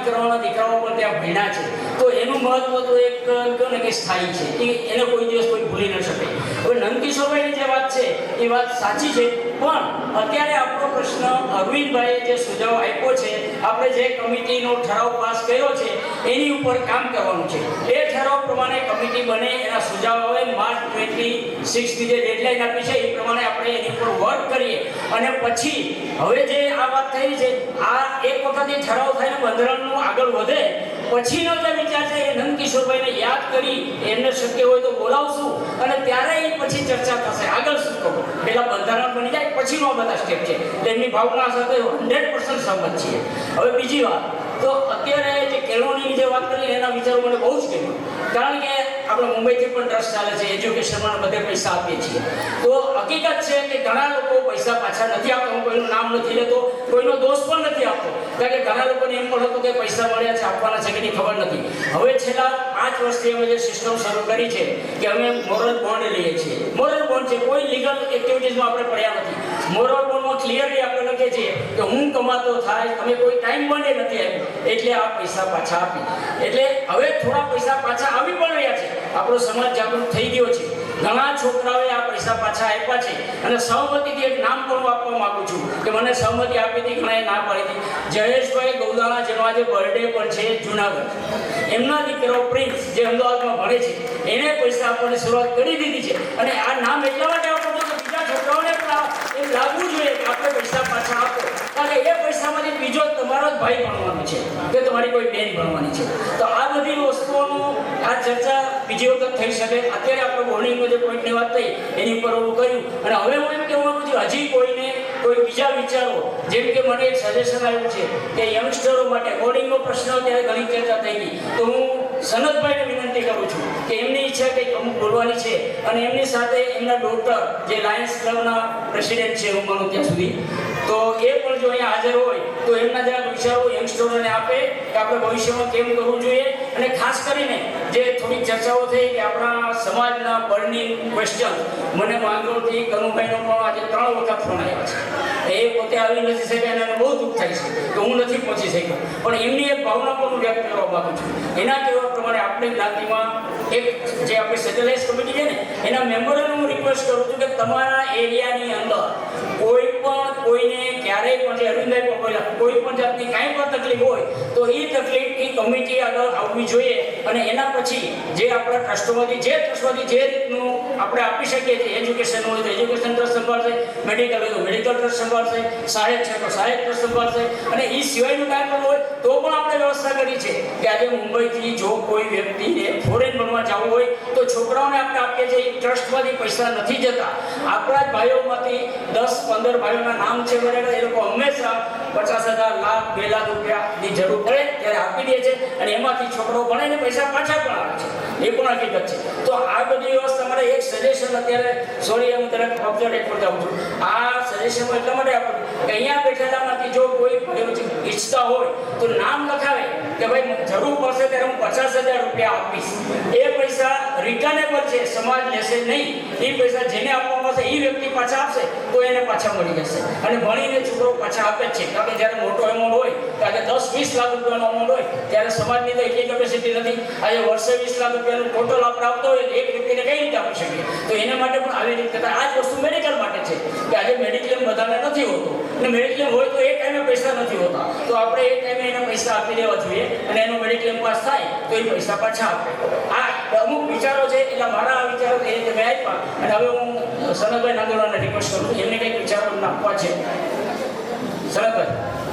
ઘણા દીકરાઓ પણ ત્યાં ભણ્યા છે તો એનું મહત્વ તો એક કહો ને કે સ્થાયી છે કે એને કોઈ દિવસ કોઈ ભૂલી ન શકે હવે નંદકિશોરભાઈની જે વાત છે એ વાત સાચી છે પણ અત્યારે આપણો પ્રશ્ન અરવિંદભાઈએ જે સુઝાવ આપ્યો છે આપણે જે કમિટીનો ઠરાવ પાસ કર્યો છે એની ઉપર કામ કરવાનું છે એ ઠરાવ પ્રમાણે કમિટી બને એના સુઝાવ આવે માર્ચ 26ની જે ડેડલાઇન આપી છે એ પ્રમાણે આપણે એની ઉપર વર્ક કરીએ અને પછી હવે જે આ વાત થઈ છે આ એક વખત એ ઠરાવ થઈને બંધારણનું આગળ વધે પછીનો જે વિચાર છે એ નંદકિશોરભાઈને યાદ કરી એમને શક્ય હોય તો બોલાવશું અને ત્યારે એ પછી ચર્ચા થશે આગળ શું કરવું પહેલાં બંધારણ બની જાય પછીનો બધા સ્ટેપ છે તેમની ભાવના સાથે 100% સહમત છીએ હવે બીજી વાત તો અત્યારે જે કેળવણીની જે વાત કરી એના વિચારો મને બહુ જ ગમ્યું કારણ કે આપણે મુંબઈથી પણ ટ્રસ્ટ ચાલે છે એજ્યુકેશનમાં બધે પૈસા આપીએ છીએ તો હકીકત છે કે ઘણા લોકો પૈસા પાછા નથી આપતા હું કોઈનું નામ નથી લેતો કોઈનો દોષ પણ નથી આપતો કારણ કે ઘણા લોકોને એમ પણ હતું કે પૈસા મળ્યા છે આપવાના છે કે નહીં ખબર નથી હવે છેલ્લા 5 વર્ષથી અમે જે સિસ્ટમ શરૂ કરી છે કે અમે મોરલ બોન્ડ લઈએ છીએ મોરલ બોન્ડ છે કોઈ લીગલ એક્ટિવિટીઝમાં આપણે પડ્યા નથી મોરલ બોન્ડમાં ક્લિયરલી આપણે લખીએ છીએ કે હું કમાતો થાય અમે કોઈ ટાઈમ બોન્ડે નથી આપ્યું એટલે આ પૈસા પાછા આપી એટલે હવે થોડા પૈસા પાછા આવી પણ રહ્યા છે આપણો સમાજ જાગૃત થઈ ગયો છે ઘણા છોકરાઓએ આ પૈસા પાછા આપ્યા છે અને સહમતિથી એક નામ પણ હું આપવા માંગુ છું કે મને સહમતિ આપી હતી, ઘણાએ ના પાડી હતી. જયેશભાઈ ગૌદાણા જેનો આજે બર્થડે પણ છે જુનાગઢ, એમના દીકરો પ્રિન્સ જે અમદાવાદમાં ભણે છે એને પૈસા આપવાની શરૂઆત કરી દીધી છે. અને આ નામ એટલા માટે આપો છો કે બીજા છોકરાઓને પણ એમ લાગવું જોઈએ કે આપણે પૈસા પાછા આપો, કારણ કે એ પૈસામાંથી બીજો તમારો જ ભાઈ ભણવાનો છે કે તમારી કોઈ બેન ભણવાની છે. તો આ બધી વસ્તુઓનું આ ચર્ચા બીજી વખત થઈ શકે. અત્યારે આપણે બોર્ડિંગમાં જે પોઈન્ટની વાત થઈ એની ઉપર હું કર્યું. અને હવે હું એમ કહેવા માંગુ છું, હજી કોઈને કોઈ બીજા વિચારો, જેમ કે મને એક સજેશન આવ્યું છે કે યંગસ્ટરો માટે બોર્ડિંગનો પ્રશ્ન અત્યારે ઘણી ચર્ચા થઈ ગઈ, તો હું સનતભાઈને વિનંતી કરું છું કે એમની ઈચ્છા કંઈક અમુક બોલવાની છે અને એમની સાથે એમના ડોક્ટર જે લાયન્સ ક્લબના પ્રેસિડેન્ટ છે હું માનું ત્યાં સુધી, તો એ પણ જો અહીંયા હાજર હોય તો એમના જરાક વિચારો યંગસ્ટરોને આપે કે આપણે ભવિષ્યમાં કેમ કરવું જોઈએ. અને ખાસ કરીને જે થોડી ચર્ચાઓ થઈ કે આપણા સમાજના બર્નિંગ ક્વેશ્ચન, મને માંગરોળથી કનુભાઈનો પણ આજે 3 વખત ફોન આવ્યા છે. એ પોતે આવી નથી શક્યા અને એને બહુ દુઃખ થાય છે કે હું નથી પહોંચી શક્યો, પણ એમની એક ભાવના પણ હું વ્યક્ત કરવા માંગુ છું. એના કહેવા પ્રમાણે આપણી જ્ઞાતિમાં એક જે આપણી સેટેલાઇટ કમિટી છે ને એના મેમ્બરોને હું રિક્વેસ્ટ કરું છું કે તમારા એરિયાની અંદર કોઈ પણ કોઈને ક્યારેય પણ જે અરવિંદભાઈ બોલ્યા કોઈ પણ જાતની કાંઈ પણ તકલીફ હોય તો એ તકલીફની કમિટી આગળ આવવી જોઈએ. અને એના પછી જે આપણા ટ્રસ્ટમાંથી જે રીતનું આપણે આપી શકીએ છીએ, એજ્યુકેશન હોય તો એજ્યુકેશન ટ્રસ્ટ સંભાળશે, મેડિકલ હોય તો મેડિકલ ટ્રસ્ટ સંભાળશે, સહાયક છે તો સહાયક ટ્રસ્ટ સંભાળશે, અને એ સિવાયનું કાંઈ પણ હોય તો પણ આપણે વ્યવસ્થા કરી છે કે આજે મુંબઈથી જો કોઈ વ્યક્તિને ફોરેન ભણવા જવું હોય તો છોકરાઓને આપણે આપીએ છીએ. એ ટ્રસ્ટમાંથી પૈસા નથી જતા, આપણા જ ભાઈઓમાંથી 10-15 ભાઈઓના નામ છે બરાબર, એ લોકો હંમેશા 50,000, લાખ, 2 લાખ રૂપિયાની જરૂર પડે ત્યારે આપી દે છે અને એમાંથી છોકરો ભણે ને પૈસા પાછા પણ આવે છે. એ પણ હકીકત છે. તો આ બધી વ્યવસ્થા માટે એક સજેશન અત્યારે, સોરી હું તરફ ઓબ્ઝર્વ પર જાઉં છું, આ સજેશન એટલા માટે આપું કે અહીંયા બેઠેલામાંથી જો કોઈ ઈચ્છતા હોય તો નામ લખાવે કે ભાઈ જરૂર પડશે ત્યારે હું 50,000 રૂપિયા આપીશ. એ પૈસા રિટર્નેબલ છે, સમાજ લેશે નહીં. એ પૈસા જેને આપવામાં આવશે એ વ્યક્તિ પાછા આપશે તો એને પાછા મળી જશે. અને ભણીને છોકરો પાછા આપે જ છે, કારણ કે જ્યારે મોટો એમાઉન્ટ હોય ત્યારે 10-20 લાખ રૂપિયાનો અમાઉન્ટ હોય ત્યારે સમાજની તો એટલી કેપેસિટી નથી. આજે વર્ષે 20 લાખ રૂપિયાનું ટોટલ આપણે આપતો હોય એક વ્યક્તિને કઈ રીતે આપી શકીએ? તો એના માટે પણ આવી રીતે આ જ વસ્તુ મેડિકલ માટે છે કે આજે મેડિક્લેમ બધાને નથી હોતો અને મેડિક્લેમ હોય તો એ ટાઈમે પૈસા નથી હોતા, તો આપણે એ ટાઈમે એને પૈસા આપી દેવા જોઈએ અને એનો મેડિક્લેમ પાસ થાય તો એ પૈસા પાછા આપે. આ અમુક વિચારો છે, એટલે મારા આ વિચારો એ રીતે મેં આપ્યા. અને હવે હું સનતભાઈ નાગોડાને રિક્વેસ્ટ કરું છું એમને કંઈક વિચારો નાખવા છે. સનતભાઈ.